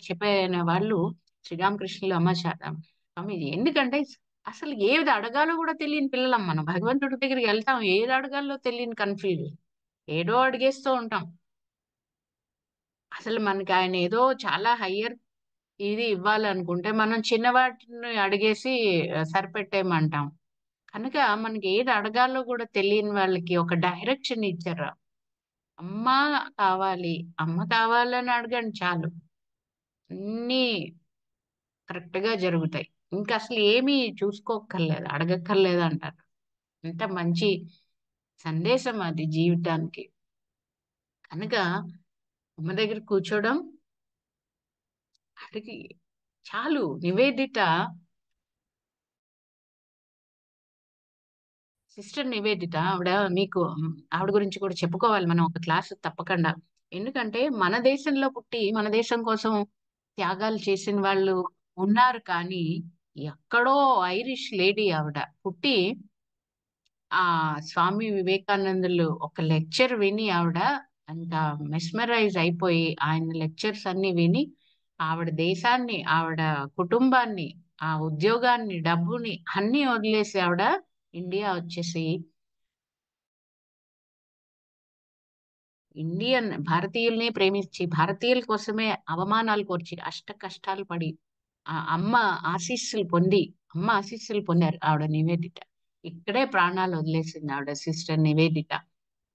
చెప్పిన వాళ్ళు శ్రీరామకృష్ణులు అమ్మ స్వామి ఎందుకంటే అసలు ఏది అడగాలో కూడా తెలియని పిల్లలం మనం భగవంతుడి దగ్గరికి వెళ్తాం ఏది అడగాలో తెలియని కన్ఫ్యూజ్ ఏదో అడిగేస్తూ ఉంటాం అసలు మనకి ఆయన ఏదో చాలా హయ్యర్ ఇది ఇవ్వాలనుకుంటే మనం చిన్న వాటిని అడిగేసి సరిపెట్టేయమంటాం కనుక మనకి ఏది అడగాలో కూడా తెలియని వాళ్ళకి ఒక డైరెక్షన్ ఇచ్చారు. అమ్మ కావాలి, అమ్మ కావాలని అడగండి చాలు. అన్నీ కరెక్ట్ గా జరుగుతాయి. ఇంకా అసలు ఏమీ చూసుకోక్కర్లేదు, అడగక్కర్లేదు అంటారు. ఎంత మంచి సందేశం అది జీవితానికి. కనుక అమ్మ దగ్గర కూర్చోవడం, అడిగి చాలు. నివేదిత, సిస్టర్ నివేదిత ఆవిడ, మీకు ఆవిడ గురించి కూడా చెప్పుకోవాలి మనం ఒక క్లాస్ తప్పకుండా. ఎందుకంటే మన దేశంలో పుట్టి మన దేశం కోసం త్యాగాలు చేసిన వాళ్ళు ఉన్నారు, కానీ ఎక్కడో ఐరిష్ లేడీ ఆవిడ పుట్టి ఆ స్వామి వివేకానందులు ఒక లెక్చర్ విని ఆవిడ అంత మెస్మరైజ్ అయిపోయి ఆయన లెక్చర్స్ అన్ని విని ఆవిడ దేశాన్ని, ఆవిడ కుటుంబాన్ని, ఆ ఉద్యోగాన్ని, డబ్బుని అన్ని వదిలేసి ఆవిడ ఇండియా వచ్చేసి ఇండియన్ భారతీయుల్ని ప్రేమించి భారతీయుల కోసమే అవమానాలు కోర్చి అష్ట కష్టాలు పడి ఆ అమ్మ ఆశీస్సులు పొందారు ఆవిడ నివేదిత. ఇక్కడే ప్రాణాలు వదిలేసింది ఆవిడ, సిస్టర్ నివేదిత.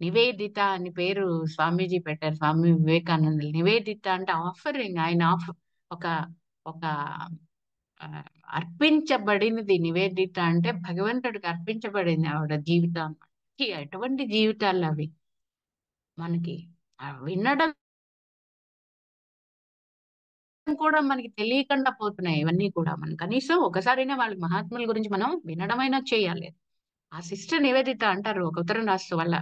నివేదిత అని పేరు స్వామీజీ పెట్టారు, స్వామి వివేకానందులు. నివేదిత అంటే ఆఫరింగ్, ఆయన ఒక ఒక ఆ, అర్పించబడినది. నివేదిత అంటే భగవంతుడికి అర్పించబడింది ఆవిడ జీవితం. ఎటువంటి జీవితాలు అవి మనకి వినడం కూడా మనకి తెలియకుండా పోతున్నాయి. ఇవన్నీ కూడా మనం కనీసం ఒకసారైనా వాళ్ళ మహాత్ముల గురించి మనం వినడమైనా చేయాలి. ఆ సిస్టర్ నివేదిత అంటారు ఒక ఉత్తరం రాస్తూ వల్ల,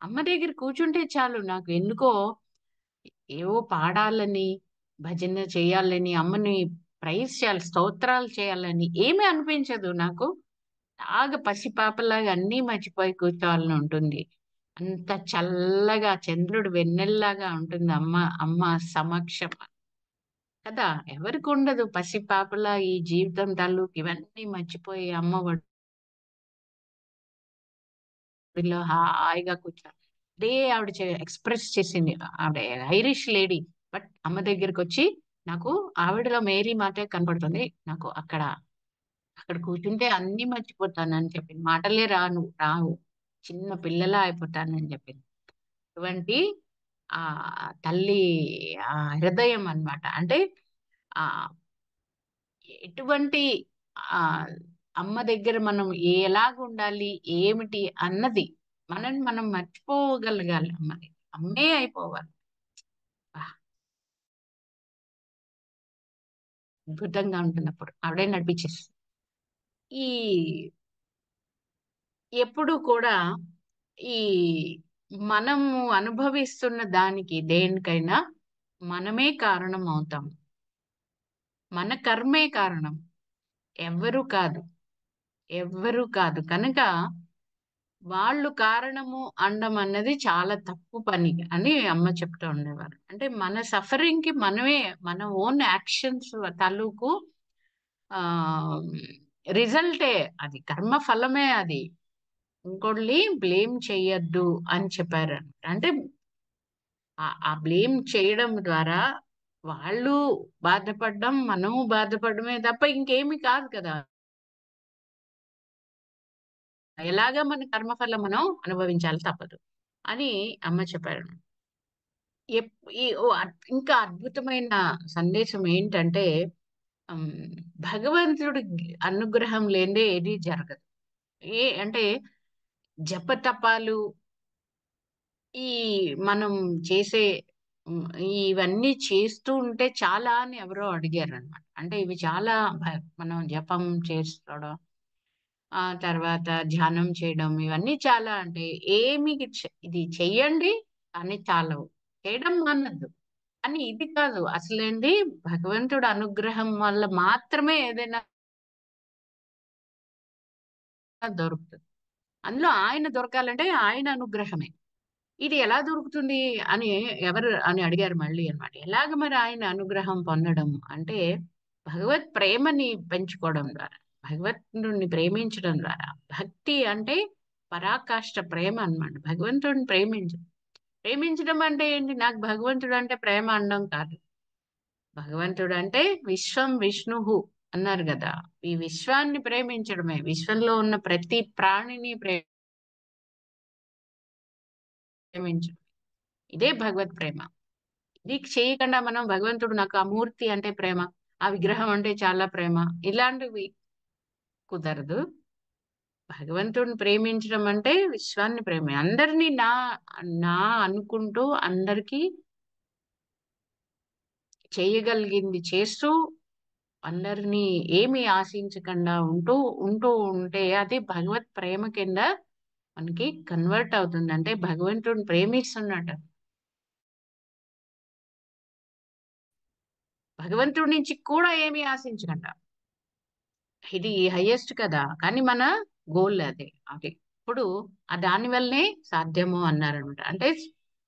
అమ్మ దగ్గర కూర్చుంటే చాలు నాకు ఎందుకో ఏవో పాడాలని, భజన చేయాలని, అమ్మని ప్రైజ్ చేయాలి, స్తోత్రాలు చేయాలని ఏమీ అనిపించదు నాకు. బాగా పసిపాపలాగా అన్నీ మర్చిపోయి కూర్చోవాలని ఉంటుంది. అంత చల్లగా చంద్రుడు వెన్నెల్లాగా ఉంటుంది అమ్మ, అమ్మ సమక్షం కదా. ఎవరికి ఉండదు పసిపాపలా ఈ జీవితం తాలూకు ఇవన్నీ మర్చిపోయి అమ్మ ఒడిలో హాయిగా కూర్చోాలి. అదే ఆవిడ ఎక్స్ప్రెస్ చేసింది. ఆవిడ ఐరిష్ లేడీ, బట్ అమ్మ దగ్గరికి వచ్చి నాకు ఆవిడలో మేరీ మాటే కనపడుతుంది. నాకు అక్కడ అక్కడ కూర్చుంటే అన్ని మర్చిపోతానని చెప్పింది. మాటలే రావు, చిన్న పిల్లలా అయిపోతానని చెప్పింది. అటువంటి ఆ తల్లి ఆ హృదయం అన్నమాట. అంటే ఆ ఎటువంటి ఆ అమ్మ దగ్గర మనం ఎలాగ ఉండాలి, ఏమిటి అన్నది మనని మనం మర్చిపోగలగాలి. అమ్మని అమ్మే అయిపోవాలి. ఆహ్, అద్భుతంగా ఉంటున్నప్పుడు ఆవిడే నడిపించేస్తుంది. ఈ ఎప్పుడు కూడా ఈ మనము అనుభవిస్తున్న దానికి దేనికైనా మనమే కారణం అవుతాం. మన కర్మే కారణం, ఎవ్వరూ కాదు, ఎవ్వరూ కాదు. కనుక వాళ్ళు కారణము అనడం అన్నది చాలా తప్పు పని అని అమ్మ చెప్తూ ఉండేవారు. అంటే మన సఫరింగ్ కి మనమే, మన ఓన్ యాక్షన్స్ తాలూకు ఆ రిజల్టే అది, కర్మ ఫలమే అది. ఇంకోళ్ళని బ్లేమ్ చెయ్యొద్దు అని చెప్పారు. అంటే ఆ బ్లేమ్ చేయడం ద్వారా వాళ్ళు బాధపడడం, మనం బాధపడమే తప్ప ఇంకేమీ కాదు కదా. ఎలాగా మన కర్మఫలం మనం అనుభవించాలి, తప్పదు అని అమ్మ చెప్పారు. ఇంకా అద్భుతమైన సందేశం ఏంటంటే, ఉమ్, భగవంతుడి అనుగ్రహం లేదే ఏది జరగదు. అంటే జపతపాలు, ఈ మనం చేసే ఉమ్, ఇవన్నీ చేస్తూ ఉంటే చాలా అని ఎవరో అడిగారు అనమాట. అంటే ఇవి చాలా మనం జపం చేసుకోవడం, ఆ తర్వాత ధ్యానం చేయడం, ఇవన్నీ చాలా అంటే ఏమి ఇది చెయ్యండి అని చాలవు, చేయడం మానద్దు. కానీ ఇది కాదు అసలేంటి, భగవంతుడు అనుగ్రహం వల్ల మాత్రమే ఏదైనా దొరుకుతుంది. అందులో ఆయన దొరకాలంటే ఆయన అనుగ్రహమే. ఇది ఎలా దొరుకుతుంది అని ఎవరు అని అడిగారు మళ్ళీ అన్నమాట. ఎలాగ మరి ఆయన అనుగ్రహం పొందడం అంటే, భగవత్ ప్రేమని పెంచుకోవడం ద్వారా, భగవంతుడిని ప్రేమించడం ద్వారా. భక్తి అంటే పరాకాష్ట ప్రేమ అన్నమాట. భగవంతుడిని ప్రేమించడం అంటే ఏంటి, నాకు భగవంతుడు అంటే ప్రేమ అనడం కాదు. భగవంతుడు అంటే విశ్వం విష్ణువు, అన్నారు కదా, ఈ విశ్వాన్ని ప్రేమించడమే, విశ్వంలో ఉన్న ప్రతి ప్రాణిని ప్రేమించడం, ఇదే భగవత్ ప్రేమ. ఇది చేయకుండా మనం భగవంతుడు నాకు ఆ మూర్తి అంటే ప్రేమ, ఆ విగ్రహం అంటే చాలా ప్రేమ, ఇలాంటివి కుదరదు. భగవంతుడిని ప్రేమించడం అంటే విశ్వాన్ని అందరినీ నా నా అనుకుంటూ అందరికీ చేయగలిగింది చేస్తూ అందరినీ ఏమి ఆశించకుండా ఉంటూ ఉంటూ ఉంటే అది భగవత్ ప్రేమ కింద మనకి కన్వర్ట్ అవుతుంది. అంటే భగవంతుడిని ప్రేమిస్తున్నట్టు, భగవంతుడి నుంచి కూడా ఏమి ఆశించకుండా. ఇది హైయెస్ట్ కదా, కానీ మన గోల్ అదే. అది ఇప్పుడు ఆ దాని వల్లనే సాధ్యము అన్నారనమాట. అంటే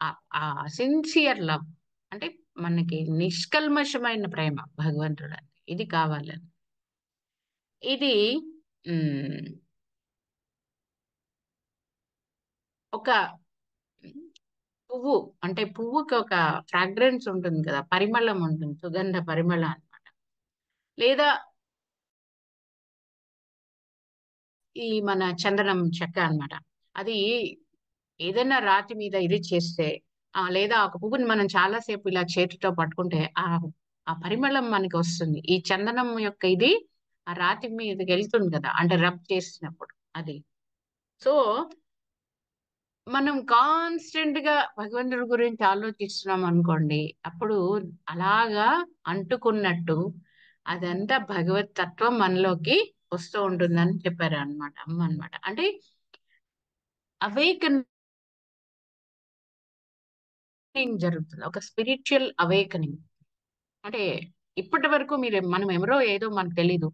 ఆ ఆ సిన్సియర్ లవ్, అంటే మనకి నిష్కల్మషమైన ప్రేమ భగవంతుడు అంటే ఇది కావాలని. ఇది ఉమ్, ఒక పువ్వు, అంటే పువ్వుకి ఒక ఫ్రాగ్రెన్స్ ఉంటుంది కదా, పరిమళం ఉంటుంది, సుగంధ పరిమళం అన్నమాట. లేదా ఈ మన చందనం చెక్క అన్నమాట. అది ఏదైనా రాతి మీద ఇది చేస్తే లేదా ఒక పువ్వుని మనం చాలా సేపు ఇలా చేతితో పట్టుకుంటే ఆ పరిమళం మనకి వస్తుంది. ఈ చందనం యొక్క ఇది ఆ రాతి మీదకి వెళ్తుంది కదా, అంటే రబ్ చేసినప్పుడు అది. సో మనం కాన్స్టెంట్ గా భగవంతుడి గురించి ఆలోచిస్తున్నాం అనుకోండి, అప్పుడు అలాగా అంటుకున్నట్టు అదంతా భగవత్ తత్వం మనలోకి వస్తూ ఉంటుందని చెప్పారు అనమాట, అమ్మ అనమాట. అంటే అవేకనింగ్ జరుగుతుంది, ఒక స్పిరిచువల్ అవేకనింగ్. అంటే ఇప్పటి వరకు మనం ఎవరో ఏదో మనకు తెలీదు,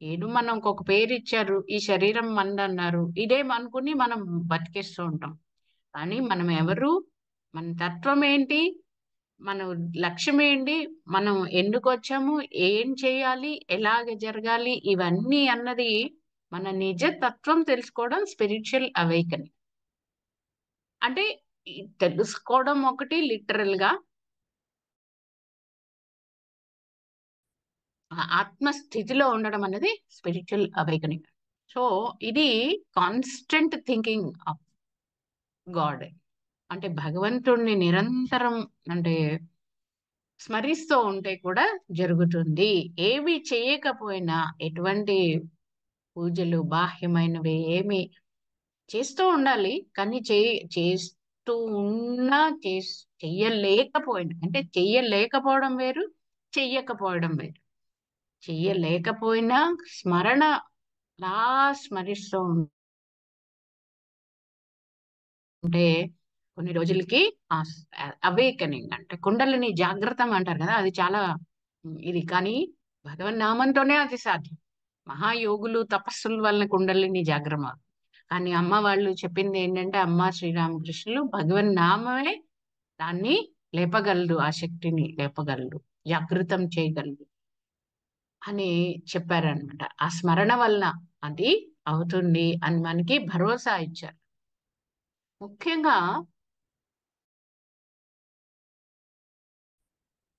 ఏదో మనం ఒక పేరు ఇచ్చారు, ఈ శరీరం మంది అన్నారు, ఇదేం అనుకుని మనం బతికేస్తూ ఉంటాం. కానీ మనం ఎవరు, మన తత్వం ఏంటి, మన లక్ష్యం ఏంటి, మనం ఎందుకు వచ్చాము, ఏం చేయాలి, ఎలాగ జరగాలి, ఇవన్నీ అన్నది మన నిజ తత్వం తెలుసుకోవడం స్పిరిచువల్ అవేకనింగ్. అంటే ఈ తెలుసుకోవడం ఒకటి, లిటరల్ గా ఆత్మ స్థితిలో ఉండడం అనేది స్పిరిచువల్ అవేకనింగ్. సో ఇది కాన్స్టెంట్ థింకింగ్ ఆఫ్ గాడ్, అంటే భగవంతుణ్ణి నిరంతరం అంటే స్మరిస్తూ ఉంటే కూడా జరుగుతుంది. ఏవి చేయకపోయినా, ఎటువంటి పూజలు బాహ్యమైనవి ఏమి చేస్తూ ఉండాలి, కానీ చేస్తూ ఉన్నా చెయ్యలేకపోయినా, అంటే చెయ్యలేకపోవడం వేరు, చెయ్యకపోవడం వేరు. చెయ్యలేకపోయినా స్మరణ లా స్మరిస్తూ ఉంటే కొన్ని రోజులకి ఆ అవేకనింగ్, అంటే కుండలిని జాగృతం అంటారు కదా, అది చాలా ఇది. కానీ భగవన్ నామంతోనే అది సాధ్యం. మహాయోగులు తపస్సుల వల్ల కుండలిని జాగ్రమ. కానీ అమ్మ వాళ్ళు చెప్పింది ఏంటంటే, అమ్మ శ్రీరామకృష్ణులు భగవన్ నామమే దాన్ని లేపగలరు, ఆ శక్తిని లేపగలరు, జాగృతం చేయగలరు అని చెప్పారనమాట. ఆ స్మరణ వలన అది అవుతుంది అని మనకి భరోసా ఇచ్చారు. ముఖ్యంగా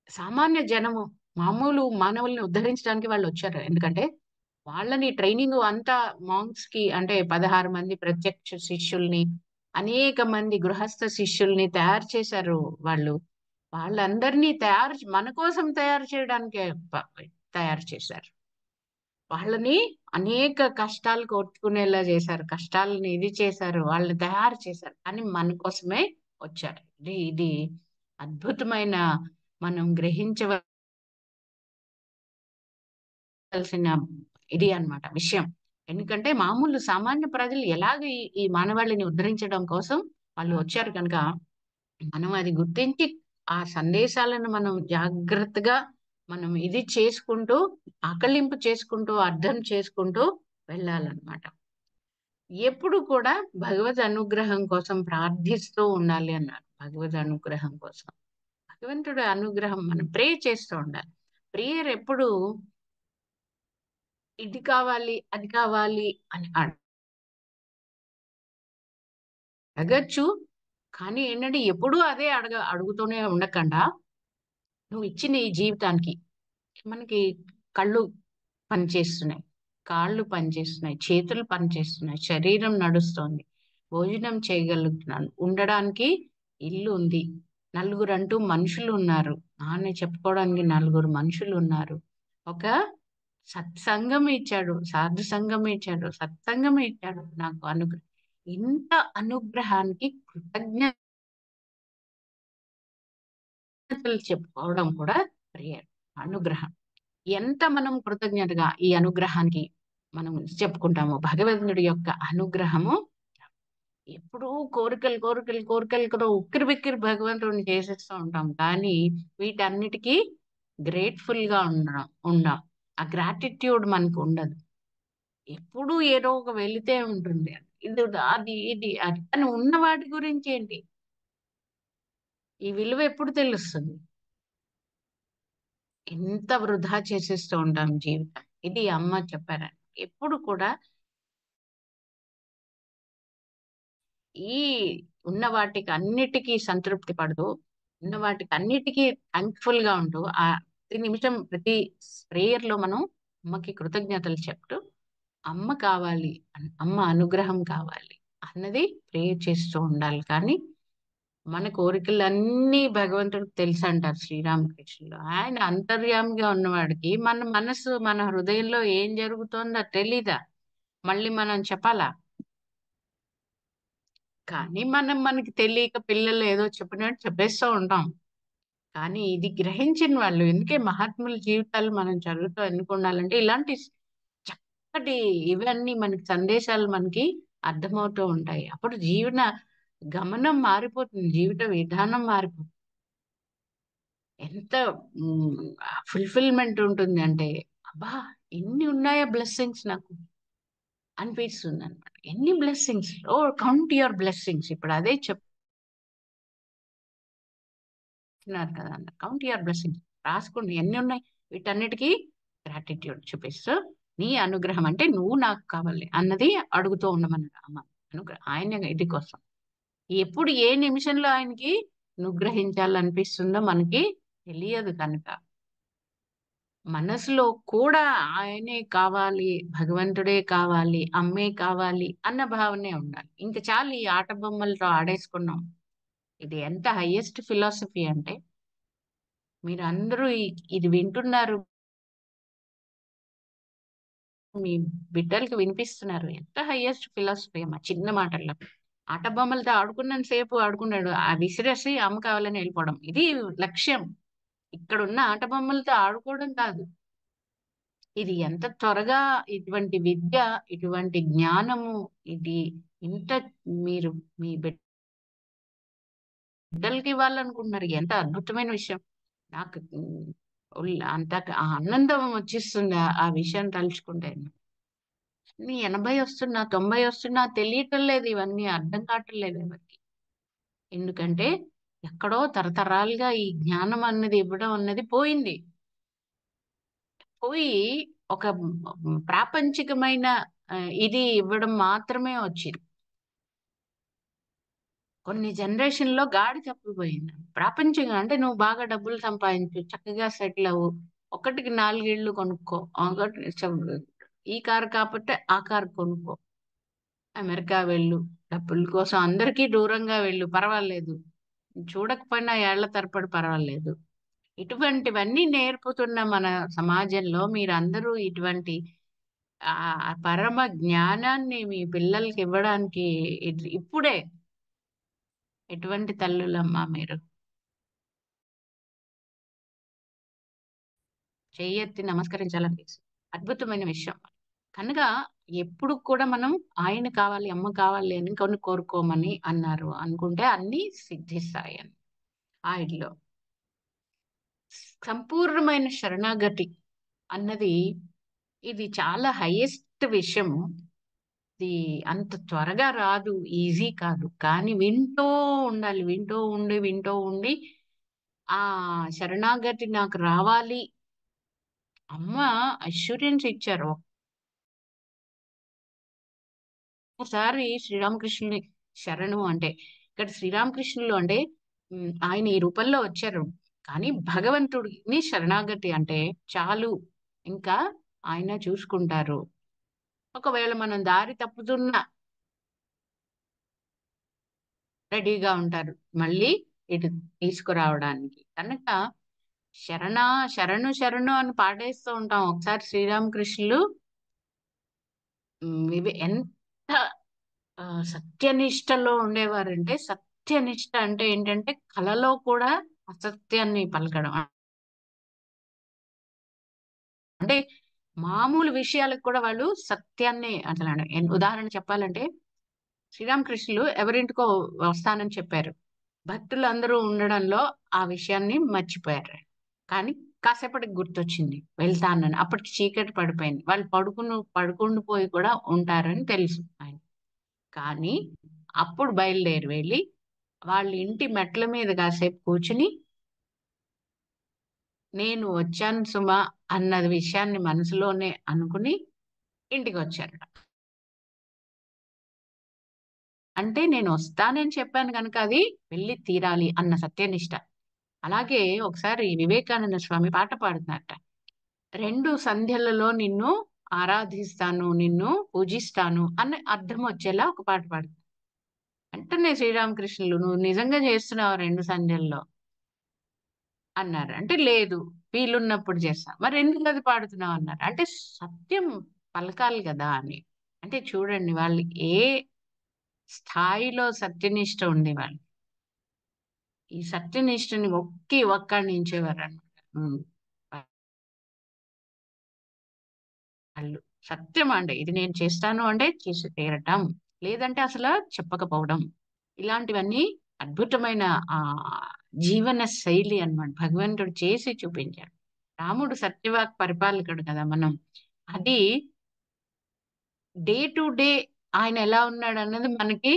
సామాన్య జనము, మామూలు మానవుల్ని ఉద్ధరించడానికి వాళ్ళు వచ్చారు. ఎందుకంటే వాళ్ళని ట్రైనింగ్ అంతా మాంక్స్ కి, అంటే 16 మంది ప్రత్యక్ష శిష్యుల్ని, అనేక మంది గృహస్థ శిష్యుల్ని తయారు చేశారు వాళ్ళు. వాళ్ళందరినీ మన కోసం తయారు చేయడానికే తయారు చేశారు. వాళ్ళని అనేక కష్టాలు కోర్చుకునేలా చేశారు, కష్టాలని ఇది చేశారు, వాళ్ళని తయారు చేశారు, కానీ మన కోసమే వచ్చారు. ఇది అద్భుతమైన, మనం గ్రహించవలసిన ఇది అన్నమాట విషయం. ఎందుకంటే మామూలు సామాన్య ప్రజలు ఎలాగ ఈ మానవాళిని ఉద్ధరించడం కోసం వాళ్ళు వచ్చారు కనుక, మనం అది గుర్తించి ఆ సందేశాలను మనం జాగ్రత్తగా మనం ఇది చేసుకుంటూ, ఆకలింపు చేసుకుంటూ, అర్థం చేసుకుంటూ వెళ్ళాలన్నమాట. ఎప్పుడు కూడా భగవద్ అనుగ్రహం కోసం ప్రార్థిస్తూ ఉండాలి అన్నారు, భగవద్ అనుగ్రహం కోసం. భగవంతుడి అనుగ్రహం మనం ప్రే చేస్తూ ఉండాలి. ప్రేయర్ ఎప్పుడు ఇది కావాలి అది కావాలి అని అడగచ్చు, కానీ ఏంటంటే ఎప్పుడూ అదే అడుగుతూనే ఉండకుండా, నువ్వు ఇచ్చిన ఈ జీవితానికి మనకి కళ్ళు పనిచేస్తున్నాయి, కాళ్ళు పనిచేస్తున్నాయి, చేతులు పనిచేస్తున్నాయి, శరీరం నడుస్తోంది, భోజనం చేయగలుగుతున్నాను, ఉండడానికి ఇల్లు ఉంది, నలుగురు అంటూ మనుషులు ఉన్నారు, నాన్న చెప్పుకోవడానికి నలుగురు మనుషులు ఉన్నారు, ఒక సత్సంగం ఇచ్చాడు, సాధు సంఘం ఇచ్చాడు, సత్సంగం ఇచ్చాడు నాకు అనుగ్రహం. ఇంత అనుగ్రహానికి కృతజ్ఞతలు చెప్పుకోవడం కూడా ప్రేయర్, అనుగ్రహం. ఎంత మనం కృతజ్ఞతగా ఈ అనుగ్రహానికి మనం చెప్పుకుంటామో, భగవంతుడి యొక్క అనుగ్రహము ఎప్పుడూ కోరికలు కోరికలు కోరికలు కూడా ఉక్కిరి బిక్కిరి భగవంతుడిని చేసేస్తూ ఉంటాం, కానీ వీటన్నిటికీ గ్రేట్ఫుల్ గా ఉండం. ఆ గ్రాటిట్యూడ్ మనకు ఉండదు. ఎప్పుడూ ఏదో ఒక వెళితే ఉంటుంది. ఇది అది ఇది అది అని ఉన్న వాటి గురించి ఏంటి, ఈ విలువ ఎప్పుడు తెలుస్తుంది? ఎంత వృధా చేసేస్తూ ఉంటాం జీవితం. ఇది అమ్మ చెప్పారని ఎప్పుడు కూడా ఈ ఉన్న వాటికి అన్నిటికీ సంతృప్తి పడుతూ, ఉన్న వాటికి అన్నిటికీ థ్యాంక్ఫుల్ గా ఉంటూ, ప్రతి నిమిషం ప్రతి ప్రేయర్ లో మనం అమ్మకి కృతజ్ఞతలు చెప్తూ, అమ్మ కావాలి, అమ్మ అనుగ్రహం కావాలి అన్నది ప్రేయర్ చేస్తూ ఉండాలి. కానీ మన కోరికలన్నీ భగవంతుడికి తెలుసు అంటారు శ్రీరామకృష్ణులు. ఆయన అంతర్యామిగా ఉన్నవాడికి మన మనసు మన హృదయంలో ఏం జరుగుతోందో తెలీదా? మళ్ళీ మనం చెప్పాలా? కానీ మనం మనకి తెలియక పిల్లలు ఏదో చెప్పినట్టు చెప్పేస్తూ ఉంటాం. కానీ ఇది గ్రహించిన వాళ్ళు, ఎందుకే మహాత్ముల జీవితాలు మనం చదువుతూ ఎందుకు ఉండాలంటే ఇలాంటి చక్కటి ఇవన్నీ మనకి సందేశాలు మనకి అర్థమవుతూ ఉంటాయి. అప్పుడు జీవన గమనం మారిపోతుంది, జీవిత విధానం మారిపోతుంది. ఎంత ఫుల్ఫిల్మెంట్ ఉంటుంది అంటే, అబ్బా ఎన్ని ఉన్నాయా బ్లెస్సింగ్స్ నాకు అనిపిస్తుంది అనమాట. ఎన్ని blessings, oh count your blessings. ఇప్పుడు అదే చెప్తున్నారు కదా అన్న, కౌంట్ యువర్ బ్లెస్సింగ్స్, రాసుకోండి ఎన్ని ఉన్నాయి. వీటన్నిటికీ గ్రాటిట్యూడ్ చూపిస్తూ, నీ అనుగ్రహం అంటే నువ్వు నాకు కావాలి అన్నది అడుగుతూ ఉండమన్నాడు అమ్మ. అనుగ్రహం ఆయన ఇది కోసం, ఎప్పుడు ఏ నిమిషంలో ఆయనకి అనుగ్రహించాలనిపిస్తుందో మనకి తెలియదు కనుక, మనసులో కూడా ఆయనే కావాలి, భగవంతుడే కావాలి, అమ్మే కావాలి అన్న భావనే ఉండాలి. ఇంక చాలు ఈ ఆట బొమ్మలతో ఆడేసుకున్నాం. ఇది ఎంత హైయెస్ట్ ఫిలాసఫీ అంటే, మీరు అందరూ ఇది వింటున్నారు, మీ బిడ్డలకి వినిపిస్తున్నారు. ఎంత హైయెస్ట్ ఫిలాసఫీ అమ్మా చిన్న మాటల్లో. ఆట బొమ్మలతో ఆడుకున్నంత సేపు ఆడుకున్నాడు, ఆ విసిరేసి అమ్మ కావాలని వెళ్ళిపోవడం ఇది లక్ష్యం. ఇక్కడున్న ఆట బొమ్మలతో ఆడుకోవడం కాదు. ఇది ఎంత త్వరగా ఇటువంటి విద్య, ఇటువంటి జ్ఞానము, ఇది ఇంత మీరు మీ బిడ్డలకి ఇవ్వాలనుకుంటున్నారు. ఎంత అద్భుతమైన విషయం. నాకు అంత ఆనందం వచ్చేస్తుంది ఆ విషయం తలుచుకుంటే. నీ 80 వస్తున్నా 90 వస్తున్నా తెలియటం లేదు, ఇవన్నీ అర్థం కావటం లేదు ఎవరికి. ఎందుకంటే ఎక్కడో తరతరాలుగా ఈ జ్ఞానం అన్నది ఇవ్వడం అన్నది పోయింది. పోయి ఒక ప్రాపంచికమైన ఇది ఇవ్వడం మాత్రమే వచ్చింది. కొన్ని జనరేషన్ లో గాడి తప్పిపోయింది. ప్రాపంచికంగా అంటే నువ్వు బాగా డబ్బులు సంపాదించు, చక్కగా సెటిల్ అవ్వు, ఒకటికి 4 ఇళ్ళు కొనుక్కో, ఈ కారు కాకపోతే ఆ కారు కొనుక్కో, అమెరికా వెళ్ళు, డబ్బుల కోసం అందరికీ దూరంగా వెళ్ళు పర్వాలేదు, చూడకపోయినా ఏళ్ల తరబడి పర్వాలేదు. ఇటువంటివన్నీ నేర్పుతున్న మన సమాజంలో మీరందరూ ఇటువంటి పరమ జ్ఞానాన్ని మీ పిల్లలకి ఇవ్వడానికి ఇప్పుడే ఎటువంటి తల్లులమ్మా మీరు. చెయ్యెత్తి నమస్కరించాలనిపిస్తుంది. అద్భుతమైన విషయం. కనుక ఎప్పుడు కూడా మనం ఆయన కావాలి, అమ్మ కావాలి అని కొన్ని కోరుకోమని అన్నారు అనుకుంటే అన్ని సిద్ధిస్తాయి అని. ఆయనలో సంపూర్ణమైన శరణాగతి అన్నది ఇది చాలా హైయెస్ట్ విషయము. ఇది అంత త్వరగా రాదు, ఈజీ కాదు. కానీ వింటూ ఉండాలి, వింటూ ఉండి వింటూ ఉండి ఆ శరణాగతి నాకు రావాలి. అమ్మ అష్యూరెన్స్ ఇచ్చారు. ఒకసారి శ్రీరామకృష్ణుని శరణు అంటే, ఇక్కడ శ్రీరామకృష్ణులు అంటే ఆయన ఈ రూపంలో వచ్చారు. కానీ భగవంతుడిని శరణాగతి అంటే చాలు, ఇంకా ఆయన చూసుకుంటారు. ఒకవేళ మనం దారి తప్పుతున్నా రెడీగా ఉంటారు మళ్ళీ ఇటు తీసుకురావడానికి. కనుక శరణ శరణు శరణు అని పాడేస్తూ ఉంటాం. ఒకసారి శ్రీరామకృష్ణులు ఇవి ఎంత సత్యనిష్టలో ఉండేవారంటే, సత్యనిష్ట అంటే ఏంటంటే కలలో కూడా అసత్యాన్ని పలకడం. అంటే మామూలు విషయాలకు కూడా వాళ్ళు సత్యాన్ని అసలు ఉదాహరణ చెప్పాలంటే శ్రీరామకృష్ణులు ఎవరింటికో వస్తానని చెప్పారు. భక్తులు అందరూ ఉండడంలో ఆ విషయాన్ని మర్చిపోయారు. కానీ కాసేపటికి గుర్తొచ్చింది వెళ్తానని. అప్పటికి చీకటి పడిపోయింది. వాళ్ళు పడుకుండి పోయి కూడా ఉంటారని తెలుసు ఆయన. కానీ అప్పుడు బయలుదేరి వెళ్ళి వాళ్ళ ఇంటి మెట్ల మీద కాసేపు కూర్చుని నేను వచ్చాను సుమా అన్న విషయాన్ని మనసులోనే అనుకుని ఇంటికి వచ్చారట. అంటే నేను వస్తానని చెప్పాను కనుక అది వెళ్ళి తీరాలి అన్న సత్యనిష్ట. అలాగే ఒకసారి వివేకానంద స్వామి పాట పాడుతున్నట్ట. 2 సంధ్యలలో నిన్ను ఆరాధిస్తాను, నిన్ను పూజిస్తాను అని అర్థం వచ్చేలా ఒక పాట పాడుతారు. వెంటనే శ్రీరామకృష్ణులు నువ్వు నిజంగా చేస్తున్నావు 2 సంధ్యల్లో అన్నారు. అంటే లేదు వీలున్నప్పుడు చేస్తా. మరి ఎందుకు అది పాడుతున్నావు అన్నారు. అంటే సత్యం పలకాలి కదా అని. అంటే చూడండి వాళ్ళు ఏ స్థాయిలో సత్యనిష్ట ఉండేవాళ్ళు. ఈ సత్యనిష్టని ఒక్కడినించేవారు అన్నమాట. వాళ్ళు సత్యం అంటే ఇది నేను చేస్తాను అంటే చేసి తీరటం, లేదంటే అసలు చెప్పకపోవడం. ఇలాంటివన్నీ అద్భుతమైన ఆ జీవన శైలి అన్నమాట. భగవంతుడు చేసి చూపించాడు. రాముడు సత్యవాక్ పరిపాలకుడు కదా మనం. అది డే టు డే ఆయన ఎలా ఉన్నాడు అన్నది మనకి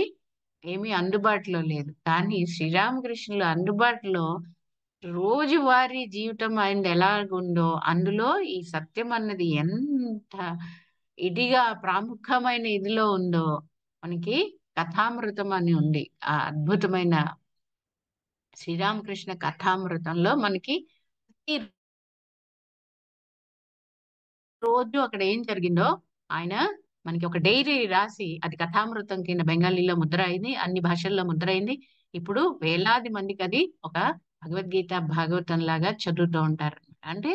ఏమీ అందుబాటులో లేదు. కానీ శ్రీరామకృష్ణులు అందుబాటులో రోజువారీ జీవితం ఆయనది ఎలాగుందో అందులో ఈ సత్యం అన్నది ఎంత ఇదిగా ప్రాముఖ్యమైన ఇదిలో ఉందో మనకి కథామృతం అని ఉంది. ఆ అద్భుతమైన శ్రీరామకృష్ణ కథామృతంలో మనకి ఈ రోజు అక్కడ ఏం జరిగిందో ఆయన మనకి ఒక డైరీ రాసి అది కథామృతం కింద బెంగాలీలో ముద్ర అయింది, అన్ని భాషల్లో ముద్ర అయింది. ఇప్పుడు వేలాది మందికి అది ఒక భగవద్గీత భాగవతం లాగా చదువుతూ ఉంటారు. అంటే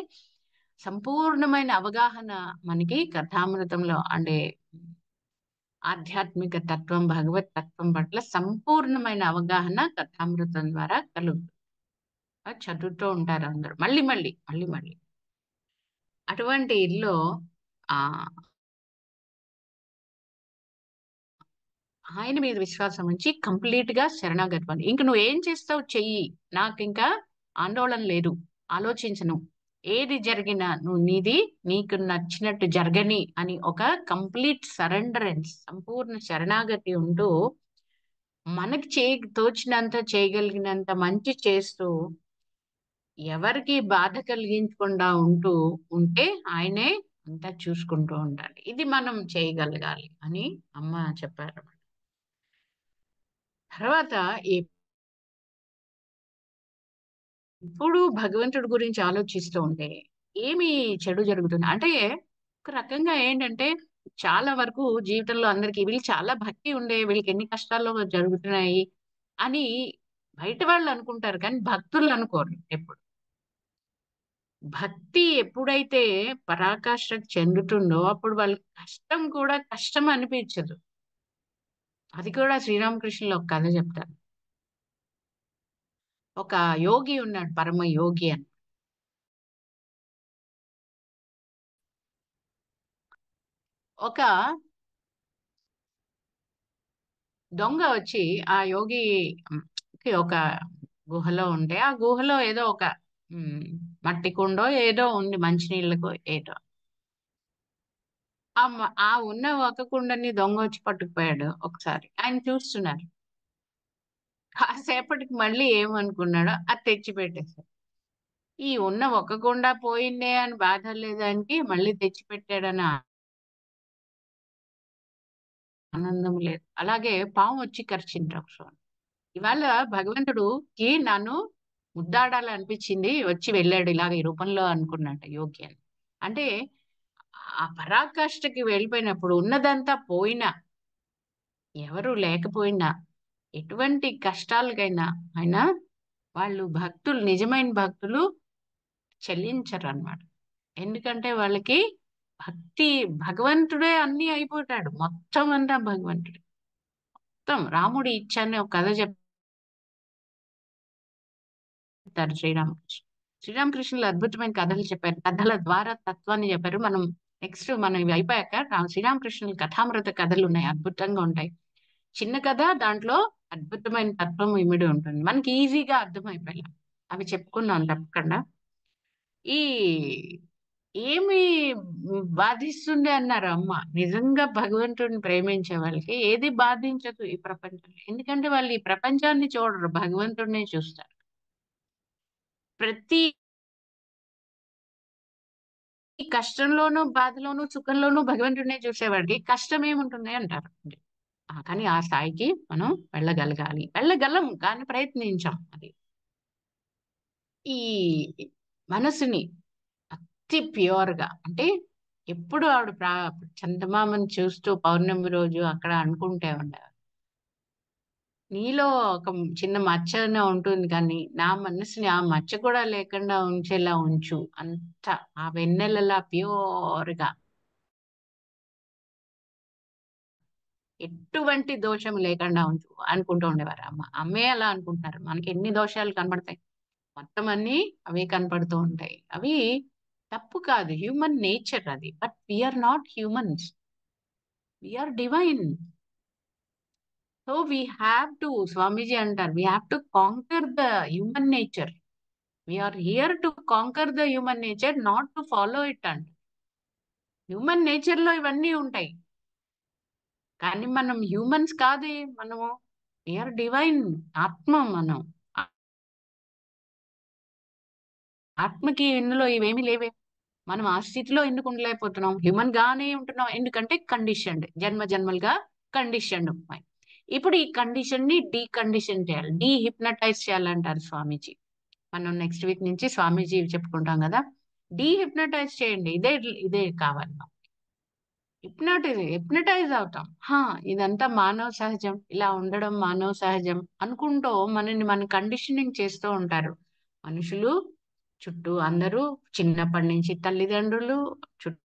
సంపూర్ణమైన అవగాహన మనకి కథామృతంలో అంటే ఆధ్యాత్మిక తత్వం భగవత్ తత్వం పట్ల సంపూర్ణమైన అవగాహన కథామృతం ద్వారా చదువుతూ ఉంటారు అందరూ మళ్ళీ మళ్ళీ మళ్ళీ మళ్ళీ. అటువంటి ఇల్లు ఆ ఆయన మీద విశ్వాసం ఉంచి కంప్లీట్ గా శరణాగతి పొంది ఇంక నువ్వు ఏం చేస్తావు చెయ్యి, నాకు ఇంకా ఆందోళన లేదు, ఆలోచించను, ఏది జరిగినా నువ్వు నీది నీకు నచ్చినట్టు జరగని అని ఒక కంప్లీట్ సరెండరెన్స్ సంపూర్ణ శరణాగతి ఉంటూ మనకి తోచినంత చేయగలిగినంత మంచి చేస్తూ ఎవరికి బాధ కలిగించకుండా ఉంటే ఆయనే అంతా చూసుకుంటూ ఉండాలి. ఇది మనం చేయగలగాలి అని అమ్మ చెప్పారు. తర్వాత ఎప్పుడు భగవంతుడి గురించి ఆలోచిస్తూ ఉంటే ఏమి చెడు జరుగుతుంది అంటే ఒక రకంగా ఏంటంటే చాలా వరకు జీవితంలో అందరికి వీళ్ళు చాలా భక్తి ఉండే వీళ్ళకి ఎన్ని కష్టాలు జరుగుతున్నాయి అని బయట వాళ్ళు అనుకుంటారు కానీ భక్తులు అనుకోరు ఎప్పుడు. భక్తి ఎప్పుడైతే పరాకాష్ఠకు చెందుతుందో అప్పుడు వాళ్ళకి కష్టం కూడా కష్టం అనిపించదు. అది కూడా శ్రీరామకృష్ణులు ఒక కథ చెప్తారు. ఒక యోగి ఉన్నాడు పరమ యోగి అని. ఒక దొంగ వచ్చి ఆ యోగి కి ఒక గుహలో ఉంటే ఆ గుహలో ఏదో ఒక ఉమ్, మట్టి కుండో ఏదో ఉంది మంచినీళ్ళకు ఏదో ఆ ఉన్న ఒక కుండని దొంగ వచ్చి పట్టుకుపోయాడు. ఒకసారి ఆయన చూస్తున్నారు. కాసేపటికి మళ్ళీ ఏమనుకున్నాడో అది తెచ్చి పెట్టేశాడు. ఈ ఉన్న ఒక కుండ పోయిందే అని బాధ లేదానికి మళ్ళీ తెచ్చి పెట్టాడని ఆనందం లేదు. అలాగే పాము వచ్చి కరిచింది ఒకసారి. ఇవాళ భగవంతుడుకి నన్ను ముద్దాడాలనిపించింది వచ్చి వెళ్ళాడు ఇలాగ ఈ రూపంలో అనుకున్నట్ట యోగి అని. అంటే ఆ పరాకాష్ఠకి వెళ్ళిపోయినప్పుడు ఉన్నదంతా పోయినా, ఎవరు లేకపోయినా, ఎటువంటి కష్టాలకైనా అయినా వాళ్ళు భక్తులు, నిజమైన భక్తులు చెల్లించరు అన్నమాట. ఎందుకంటే వాళ్ళకి భక్తి, భగవంతుడే అన్ని అయిపోతాడు, మొత్తం అంతా భగవంతుడే. మొత్తం రాముడి ఇచ్చ అని ఒక కథ చెప్తారు శ్రీరామకృష్ణ. శ్రీరామకృష్ణులు అద్భుతమైన కథలు చెప్పారు, కథల ద్వారా తత్వాన్ని చెప్పారు. మనం ఇవి అయిపోయాక శ్రీరామకృష్ణుల కథామృత కథలు ఉన్నాయి, అద్భుతంగా ఉంటాయి. చిన్న కథ, దాంట్లో అద్భుతమైన తత్వం ఇమిడి ఉంటుంది, మనకి ఈజీగా అర్థమైపోయాయి. అవి చెప్పుకున్నాం తప్పకుండా. ఈ ఏమి బాధిస్తుంది అన్నారు అమ్మ. నిజంగా భగవంతుడిని ప్రేమించే వాళ్ళకి ఏది బాధించదు ఈ ప్రపంచంలో. ఎందుకంటే వాళ్ళు ఈ ప్రపంచాన్ని చూడరు, భగవంతుడినే చూస్తారు. ప్రతి కష్టంలోనూ, బాధలోనూ, సుఖంలోనూ భగవంతుడినే చూసేవాడికి కష్టం ఏముంటుంది అంటారు. కానీ ఆ స్థాయికి మనం వెళ్ళగలగాలి, వెళ్ళగలం కానీ ప్రయత్నించాం. అది ఈ మనసుని అతి ప్యూర్ గా, అంటే ఎప్పుడు ఆవిడ చందమామని చూస్తూ పౌర్ణమి రోజు అక్కడ అనుకుంటే ఉండేవారు, నీలో ఒక చిన్న మచ్చనే ఉంటుంది కానీ నా మనసుని ఆ మచ్చ కూడా లేకుండా ఉంచేలా ఉంచు, అంత ఆ వెన్నెలలా ప్యూర్ గా, ఎటువంటి దోషం లేకుండా ఉంచు అనుకుంటూ ఉండేవారు అమ్మ. అమ్మే అలా అనుకుంటున్నారు, మనకి ఎన్ని దోషాలు కనబడతాయి, మొత్తం అన్ని అవే కనపడుతూ ఉంటాయి. అవి తప్పు కాదు, హ్యూమన్ నేచర్ అది. But we are not humans, we are divine. So we have to, Swamiji అంటారు, we have to conquer the human nature. We are here to conquer the human nature, not to follow it. And human nature లో ఇవన్నీ ఉంటాయి, కానీ మనం humans కాదు, మనము we are divine. ఆత్మ మనం, ఆ- ఆత్మకి ఇందులో ఇవేమీ లేవే. మనం ఆ స్థితిలో ఎందుకు ఉండలేకపోతున్నాం, హ్యూమన్ గానే ఉంటున్నాం, ఎందుకంటే కండిషన్డ్, జన్మ జన్మలుగా కండిషన్డ్. ఇప్పుడు ఈ కండిషన్ ని డీకండిషన్ చేయాలి, హిప్నటైజ్ చేయాలంటారు స్వామీజీ. మనం నెక్స్ట్ వీక్ నుంచి స్వామీజీ చెప్పుకుంటాం కదా, హిప్నటైజ్ చేయండి, ఇదే ఇదే కావాలి. హిప్నటైజ్ అవుతాం. ఇదంతా మానవ సహజం, ఇలా ఉండడం మానవ సహజం అనుకుంటూ మనని మన కండిషనింగ్ చేస్తూ ఉంటారు మనుషులు. చుట్టూ అందరూ, చిన్నప్పటి నుంచి తల్లిదండ్రులు, చుట్టూ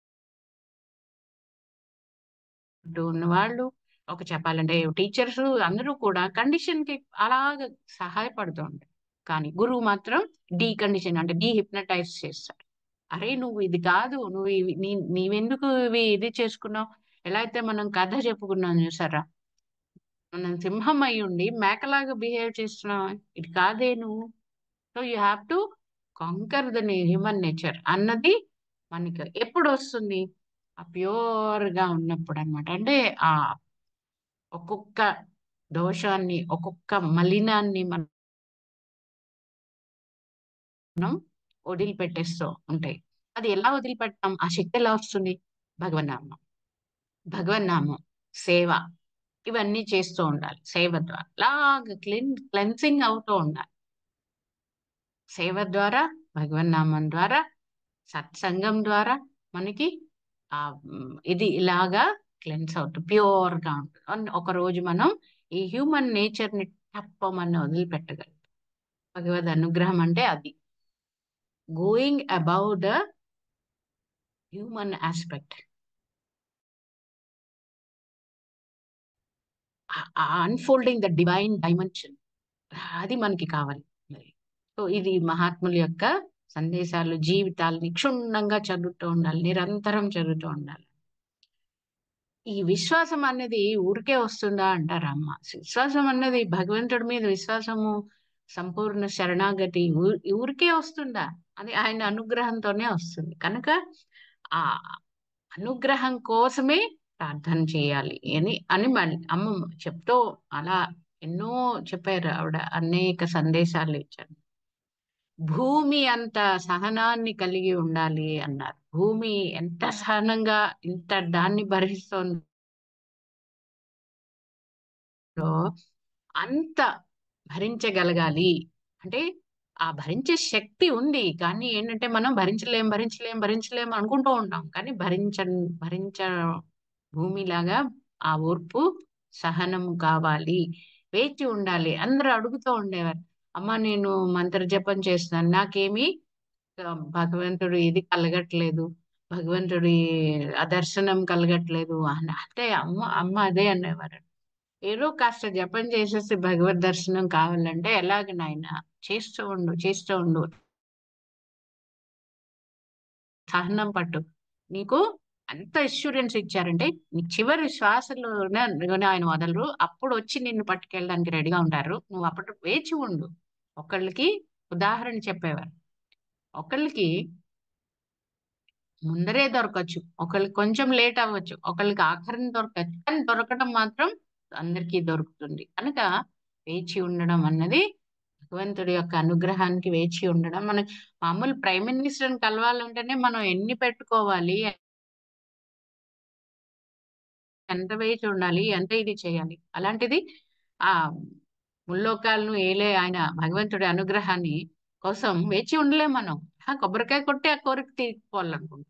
ఉన్న వాళ్ళు, ఒక చెప్పాలంటే టీచర్స్, అందరూ కూడా కండిషన్ కి అలాగ సహాయపడుతూ ఉంటారు. కానీ గురువు మాత్రం డీకండిషన్, అంటే హిప్నటైజ్ చేస్తాడు. అరే నువ్వు ఇది కాదు, నువ్వు నీవెందుకు ఇది చేసుకున్నావు. ఎలా అయితే మనం కథ చెప్పుకున్నాం చూసారా, మనం సింహం అయి ఉండి మేకలాగా బిహేవ్ చేస్తున్నావు, ఇది కాదే నువ్వు. So you have to conquer the human nature అన్నది మనకి ఎప్పుడు వస్తుంది, ఆ ప్యూర్ గా ఉన్నప్పుడు అన్నమాట. అంటే ఆ ఒక్కొక్క దోషాన్ని, ఒక్కొక్క మలినాన్ని మనం వదిలిపెట్టేస్తూ ఉంటాయి. అది ఎలా వదిలిపెట్టాం, ఆ శక్తి ఎలా వస్తుంది, భగవన్నామం. భగవన్నామం, సేవ, ఇవన్నీ చేస్తూ ఉండాలి. సేవ ద్వారా లాగా క్లెన్సింగ్ అవుతూ ఉండాలి. సేవ ద్వారా, భగవన్నామం ద్వారా, సత్సంగం ద్వారా మనకి ఆ ఇది ఇలాగా క్లెన్స్ అవుతుంది, ప్యూర్ గా ఉంటుంది. ఒక రోజు మనం ఈ హ్యూమన్ నేచర్ ని తప్పమని వదిలిపెట్టగలం. భగవద్ అనుగ్రహం అంటే అది, going above the human aspect, unfolding the divine dimension, అది మనకి కావాలి మరి. సో ఇది మహాత్ముల యొక్క సందేశాలు, జీవితాలని క్షుణ్ణంగా చదువుతూ ఉండాలి, నిరంతరం చదువుతూ ఉండాలి. ఈ విశ్వాసం అనేది ఊరికే వస్తుందా అంటారా అమ్మ. విశ్వాసం అన్నది, భగవంతుడి మీద విశ్వాసము, సంపూర్ణ శరణాగతి ఊరికే వస్తుందా, అది ఆయన అనుగ్రహంతోనే వస్తుంది. కనుక ఆ అనుగ్రహం కోసమే ప్రార్థన చేయాలి అని మళ్ళీ అమ్మ చెప్తూ అలా ఎన్నో చెప్పారు ఆవిడ, అనేక సందేశాలు ఇచ్చారు. భూమి అంత సహనాన్ని కలిగి ఉండాలి అన్నారు. భూమి ఎంత సహనంగా ఇంత దాన్ని భరిస్తుందో అంత భరించగలగాలి. అంటే ఆ భరించే శక్తి ఉంది. కానీ ఏంటంటే మనం భరించలేం అనుకుంటూ ఉంటాం. కానీ భరించ భూమిలాగా ఆ ఓర్పు, సహనం కావాలి. వేచి ఉండాలి. అందరూ అడుగుతూ ఉండేవారు. అమ్మ నేను మంత్ర జపం చేస్తున్నాను. నాకేమి భగవంతుడు ఇది కలగట్లేదు. భగవంతుడి ఆ దర్శనం కలగట్లేదు అంటే అమ్మ అమ్మ అదే అనేవారు. ఏదో కాస్త జపం చేసేసి భగవద్ దర్శనం కావాలంటే ఎలాగ నాయనా? చేస్తూ ఉండు. సహనం పట్టు. నీకు అంత అష్యూరెన్స్ ఇచ్చారంటే, నీ చివరి శ్వాసలోనే ఆయన వదలరు. అప్పుడొచ్చి నిన్ను పట్టుకెళ్ళడానికి రెడీగా ఉంటారు. నువ్వు అప్పటి వేచి ఉండు. ఒకళ్ళకి ఉదాహరణ చెప్పేవారు. ఒకళ్ళకి ముందరే దొరకచ్చు. ఒకళ్ళకి కొంచెం లేట్ అవ్వచ్చు. ఒకళ్ళకి ఆఖరిన దొరకచ్చు. కానీ దొరకడం మాత్రం అందరికీ దొరుకుతుంది. కనుక వేచి ఉండడం అన్నది భగవంతుడి యొక్క అనుగ్రహానికి వేచి ఉండడం. మన మామూలు ప్రైమ్ మినిస్టర్‌ని కలవాలంటేనే మనం ఎన్ని పెట్టుకోవాలి? ఎంత వేచి ఉండాలి? ఎంత ఇది చేయాలి? అలాంటిది ఆహ్, ముల్లోకాలను ఏలే ఆయన భగవంతుడి అనుగ్రహాన్ని కోసం వేచి ఉండలేం మనం. కొబ్బరికాయ కొట్టి ఆ కోరిక తీర్చుకోవాలనుకుంటాం.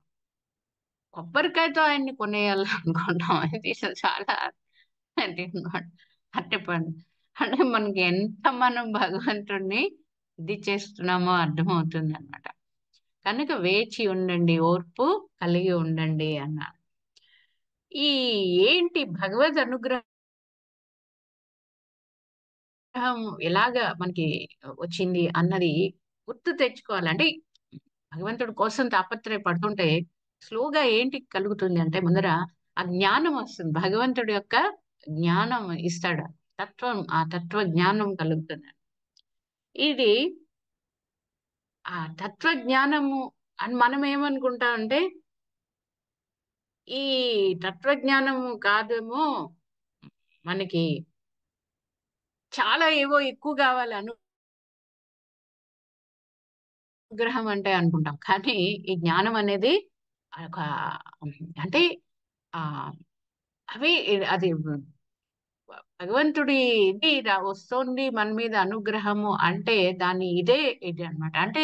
కొబ్బరికాయతో ఆయన్ని కొనేయాలనుకుంటాం. ఇది చాలా అది అన్నమాట. అరటిపండు. అంటే మనకి ఎంత మనం భగవంతుడిని ఇది చేస్తున్నామో అర్థమవుతుందన్నమాట. కనుక వేచి ఉండండి, ఓర్పు కలిగి ఉండండి అన్నారు. ఈ ఏంటి భగవద్ అనుగ్రహం ఎలాగా మనకి వచ్చింది అన్నది గుర్తు తెచ్చుకోవాలి. అంటే భగవంతుడి కోసం తాపత్రయపడుతుంటే స్లోగా ఏంటి కలుగుతుంది అంటే ముందర ఆ జ్ఞానం వస్తుంది. భగవంతుడి యొక్క జ్ఞానం ఇస్తాడు. ఆ తత్వ జ్ఞానం కలుగుతుంది. ఇది ఆ తత్వ జ్ఞానము అని మనం ఏమనుకుంటామంటే, ఈ తత్వజ్ఞానము కాదేమో మనకి చాలా ఏవో ఎక్కువ కావాలి అనుగ్రహం అంటే అనుకుంటాం. కానీ ఈ జ్ఞానం అనేది ఒక అంటే ఆహ్, అవి అది భగవంతుడి ఇది వస్తోంది మన మీద అనుగ్రహము అంటే దాని ఇదే ఇది అన్నమాట. అంటే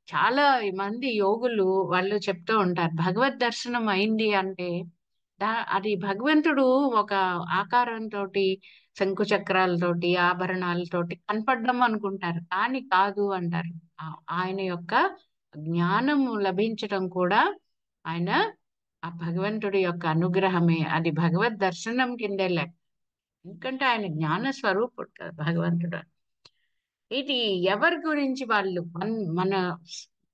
చాలా మంది యోగులు వాళ్ళు చెప్తూ ఉంటారు. భగవద్ దర్శనం అయింది అంటే అది భగవంతుడు ఒక ఆకారంతోటి, శంకు చక్రాలతోటి, ఆభరణాలతోటి కనపడ్డం అనుకుంటారు. కానీ కాదు అంటారు. ఆయన యొక్క జ్ఞానము లభించటం కూడా ఆయన ఆ భగవంతుడి యొక్క అనుగ్రహమే. అది భగవద్ దర్శనం కిందే లెక్క. ఎందుకంటే ఆయన జ్ఞాన స్వరూపుడు కదా భగవంతుడు. ఇది ఎవరి గురించి వాళ్ళు మన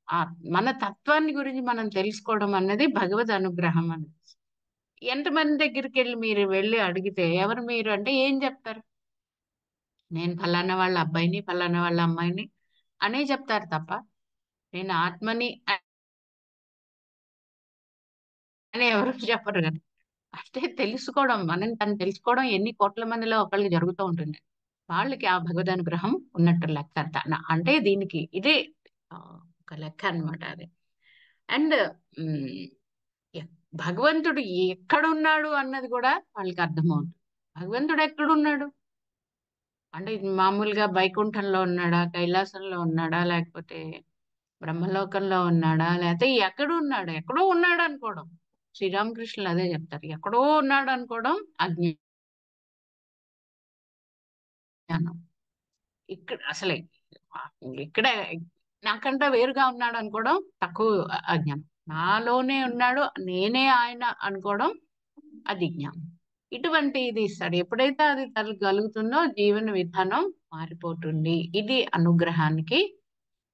ఆ మన తత్వాన్ని గురించి మనం తెలుసుకోవడం అన్నది భగవద్ అనుగ్రహం అన్నది. ఎంతమంది దగ్గరికెళ్ళి మీరు వెళ్లి అడిగితే ఎవరు మీరు అంటే ఏం చెప్తారు? నేను ఫలానా వాళ్ళ అబ్బాయిని, ఫలానా వాళ్ళ అమ్మాయిని అనే చెప్తారు తప్ప, నేను ఆత్మని అని ఎవరు చెప్పరు కదా! అంటే తెలుసుకోవడం మనం తను తెలుసుకోవడం ఎన్ని కోట్ల మందిలో ఒకళ్ళకి జరుగుతూ ఉంటుంది. వాళ్ళకి ఆ భగవదనుగ్రహం ఉన్నట్టు లెక్క. అంటే దీనికి ఇదే ఒక లెక్క అన్నమాట అది. అండ్ హ్మ్. ఎ భగవంతుడు ఎక్కడున్నాడు అన్నది గూడా వాళ్ళకి అర్థమవుతుంది. భగవంతుడు ఎక్కడున్నాడు? అంటే ఇది మామూలుగా వైకుంఠంలో ఉన్నాడా? కైలాసంలో ఉన్నాడా? లేకపోతే బ్రహ్మలోకంలో ఉన్నాడా? లేతే ఎక్కడున్నాడు? ఎక్కడో ఉన్నాడనుకోవడం. శ్రీరామకృష్ణులు అదే చెప్తారు. ఎక్కడో ఉన్నాడనుకోవడం అజ్ఞానం. ఇక్కడ అసలే ఇక్కడే నాకంటే వేరుగా ఉన్నాడనుకోవడం తక్కువ అజ్ఞానం. నాలోనే ఉన్నాడు, నేనే ఆయన అనుకోవడం అది జ్ఞానం. ఇటువంటిది ఇస్తాడు. ఎప్పుడైతే అది కలుగుతుందో జీవన విధానం మారిపోతుంది. ఇది అనుగ్రహానికి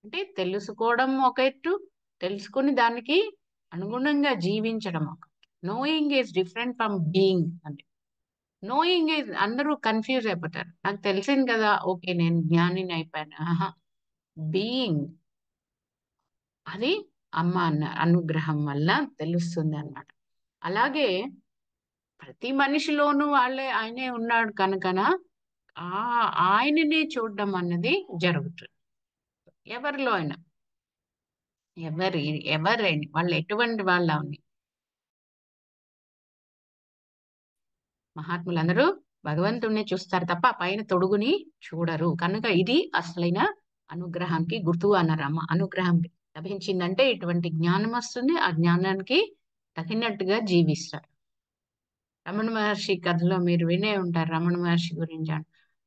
అంటే తెలుసుకోవడం ఒక ఎత్తు, తెలుసుకొని దానికి అనుగుణంగా జీవించడం ఒక. Knowing is different from being అంటే. నోయింగ్ ఈజ్ అందరూ కన్‌ఫ్యూజ్ అయిపోతారు. నాకు తెలిసింది కదా! ఓకే. నేను జ్ఞానిని అయిపోయాను. అహా! బీయింగ్ అది అమ్మ అనుగ్రహం వల్ల తెలుస్తుందన్నమాట. అలాగే ప్రతి మనిషిలోనూ ఆయనే ఉన్నాడు కనుకన ఆయననే చూడడం అన్నది జరుగుతుంది. ఎవరిలో అయినా. ఎవరి ఎవరైనా వాళ్ళు ఎటువంటి వాళ్ళవని. మహాత్ములందరూ భగవంతుడినే చూస్తారు తప్ప ఆ పైన తొడుగుని చూడరు. కనుక ఇది అసలైన అనుగ్రహానికి గుర్తు అన్నారు. అమ్మ అనుగ్రహం లభించిందంటే ఇటువంటి జ్ఞానం వస్తుంది. ఆ జ్ఞానానికి తగినట్టుగా జీవిస్తారు. రమణ మహర్షి కథలో మీరు వినే ఉంటారు. రమణ మహర్షి గురించి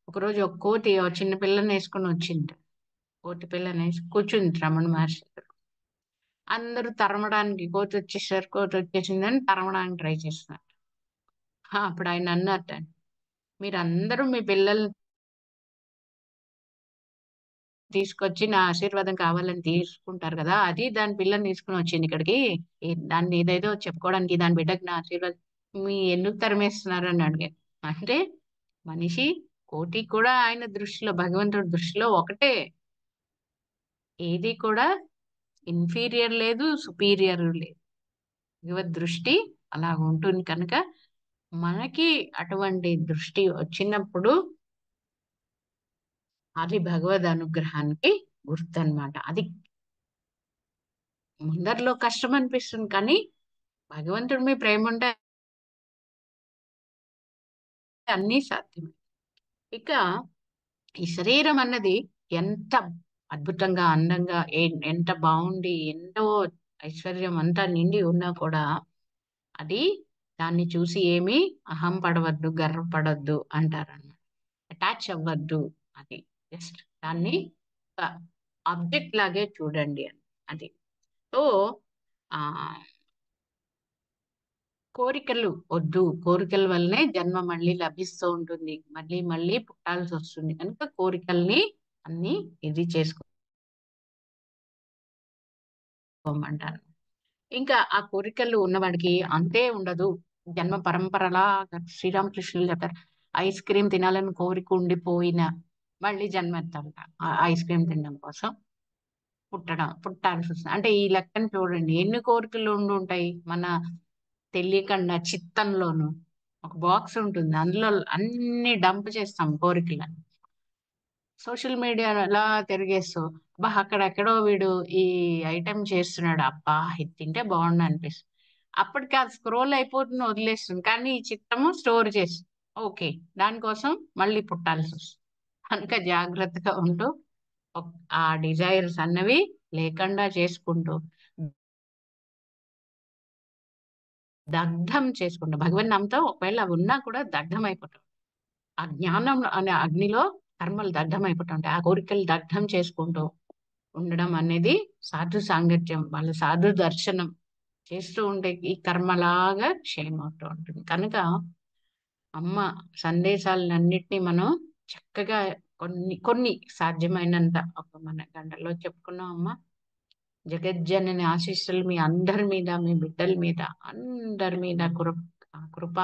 ఒకరోజు ఒక కోతి ఒక చిన్న పిల్లని వేసుకొని వచ్చింది. కోతి పిల్లని వేసి కూర్చుంది రమణ మహర్షి దగ్గర. అందరూ తరమడానికి కోతి వచ్చేసిందని తరమడానికి ట్రై చేస్తున్నారు. అప్పుడు ఆయన అన్నట్ట, మీరందరూ మీ పిల్లల్ని తీసుకొచ్చి నా ఆశీర్వాదం కావాలని తీసుకుంటారు కదా, అది దాని పిల్లని తీసుకుని వచ్చింది ఇక్కడికి. దాన్ని ఏదేదో చెప్పుకోవడానికి దాని బిడ్డకి నా ఆశీర్వాదం మీ ఎందుకు తరిమేస్తున్నారు అని అడిగారు. అంటే మనిషి కోటి కూడా ఆయన దృష్టిలో, భగవంతుడి దృష్టిలో ఒకటే. ఏది కూడా ఇన్ఫీరియర్ లేదు, సుపీరియర్ లేదు. భగవద్ దృష్టి అలా ఉంటుంది కనుక మనకి అటువంటి దృష్టి వచ్చినప్పుడు అది భగవద్ అనుగ్రహానికి గుర్తు అన్నమాట. అది ముందరిలో కష్టం అనిపిస్తుంది, కానీ భగవంతుడి మీ ప్రేమ ఉంటే అన్నీ సాధ్యమే. ఇక ఈ శరీరం అన్నది ఎంత అద్భుతంగా, అందంగా, ఎంత బాగుండి, ఎంతో ఐశ్వర్యం అంతా నిండి ఉన్నా కూడా అది దాన్ని చూసి ఏమీ అహం పడవద్దు, గర్వపడవద్దు అంటారన్నమాట. అటాచ్ అవ్వద్దు. అది జస్ట్ దాన్ని ఆబ్జెక్ట్ లాగే చూడండి అని. అది సో ఆ కోరికలు వద్దు. కోరికల వల్లనే జన్మ మళ్ళీ లభిస్తూ ఉంటుంది. మళ్ళీ మళ్ళీ పుట్టాల్సి వస్తుంది కనుక కోరికల్ని అన్ని ఇది చేసుకోమంటారు. ఇంకా ఆ కోరికలు ఉన్నవాడికి అంతే ఉండదు. జన్మ పరంపరలా శ్రీరామకృష్ణులు చెప్తారు. ఐస్ క్రీమ్ తినాలని కోరిక ఉండిపోయిన మళ్ళీ జన్మ ఎత్తాలట. ఆ ఐస్ క్రీమ్ తినడం కోసం పుట్టాల్సి వస్తుంది. అంటే ఈ లెక్కను చూడండి, ఎన్ని కోరికలు ఉండి ఉంటాయి మన తెలియకుండా చిత్తంలోను. ఒక బాక్స్ ఉంటుంది, అందులో అన్ని డంప్ చేస్తాం కోరికలని. సోషల్ మీడియా అలా తిరిగేస్తూ అబ్బా అక్కడెక్కడో వీడు ఈ ఐటెం చేస్తున్నాడు, అబ్బా ఇది తింటే బాగుండు అనిపిస్తుంది. అప్పటికి అది స్క్రోల్ అయిపోతుంది, వదిలేస్తుంది. కానీ ఈ చిత్తము స్టోర్ చేస్తుంది. ఓకే, దానికోసం మళ్ళీ పుట్టాల్సి వస్తుంది. కనుక జాగ్రత్తగా ఉంటూ ఆ డిజైర్స్ అన్నవి లేకుండా చేసుకుంటూ దగ్ధం చేసుకుంటూ భగవన్ నామంతో ఒకవేళ అవి ఉన్నా కూడా దగ్ధం అయిపోతాం. ఆ జ్ఞానం అనే అగ్నిలో కర్మలు దగ్ధం అయిపోతుంటాయి. ఆ కోరికలు దగ్ధం చేసుకుంటూ ఉండడం అనేది సాధు సాంగత్యం, వాళ్ళ సాధు దర్శనం చేస్తూ ఉంటే ఈ కర్మలాగా క్షయమవుతూ ఉంటుంది. కనుక అమ్మ సందేశాలన్నింటినీ మనం చక్కగా కొన్ని కొన్ని సాధ్యమైనంత ఒక మన గంటలో చెప్పుకున్నాం. అమ్మ జగజ్జనని ఆశీస్సులు మీ అందరి మీద, మీ బిడ్డల మీద, అందరి మీద కృప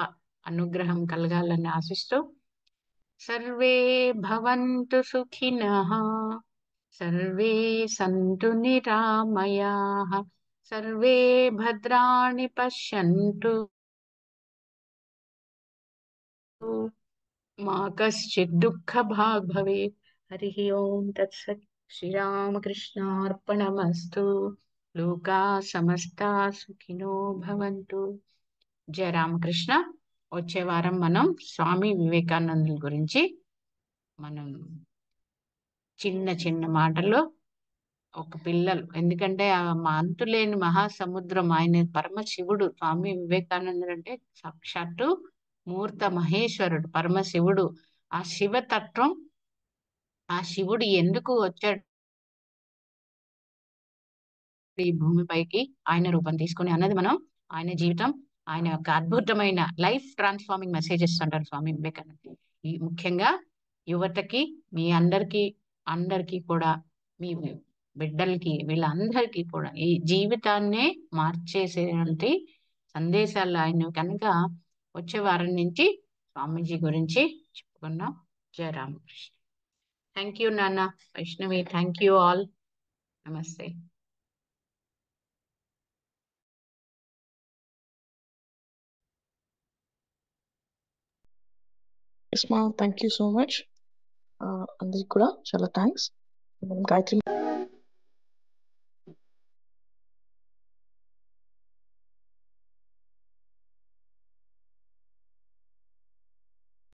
అనుగ్రహం కలగాలని ఆశిస్తూ సర్వే భవంతు సుఖినః, సర్వే సంతు నిరామయాః, సర్వే భద్రాణి పశ్యంతు, మా కశ్చిత్ దుఃఖభాగ్ భవేత్. హరి ఓం తత్సత్. శ్రీరామకృష్ణార్పణమస్తు. లోకా సమస్తా సుఖినో భవంతు. జయ రామకృష్ణ. వచ్చే వారం మనం స్వామి వివేకానందుల గురించి మనం చిన్న చిన్న మాటల్లో ఒక పిల్లలు, ఎందుకంటే ఆ అంతులేని మహాసముద్రం, ఆయన పరమశివుడు. స్వామి వివేకానందుడు అంటే సాక్షాత్తు మూర్త మహేశ్వరుడు, పరమశివుడు. ఆ శివతత్వం, ఆ శివుడు ఎందుకు వచ్చాడు ఈ భూమిపైకి ఆయన రూపం తీసుకుని అన్నది మనం ఆయన జీవితం, ఆయన యొక్క అద్భుతమైన లైఫ్ ట్రాన్స్ఫార్మింగ్ మెసేజెస్ అంటారు స్వామి వివేకానంద. ఈ ముఖ్యంగా యువతకి, మీ అందరికీ కూడా, మీ బిడ్డలకి, వీళ్ళందరికీ కూడా ఈ జీవితాన్నే మార్చేసేటువంటి సందేశాలు ఆయన కనుక వచ్చే వారం నుంచి స్వామీజీ గురించి చెప్పుకున్నాం. జయ రామకృష్ణ. థ్యాంక్ యూ నాన్న. Vaishnavi, thank you all. నమస్తే. Yes, ma'am. Thank you so much. అందరికి కూడా చాలా థ్యాంక్స్. గాయత్రి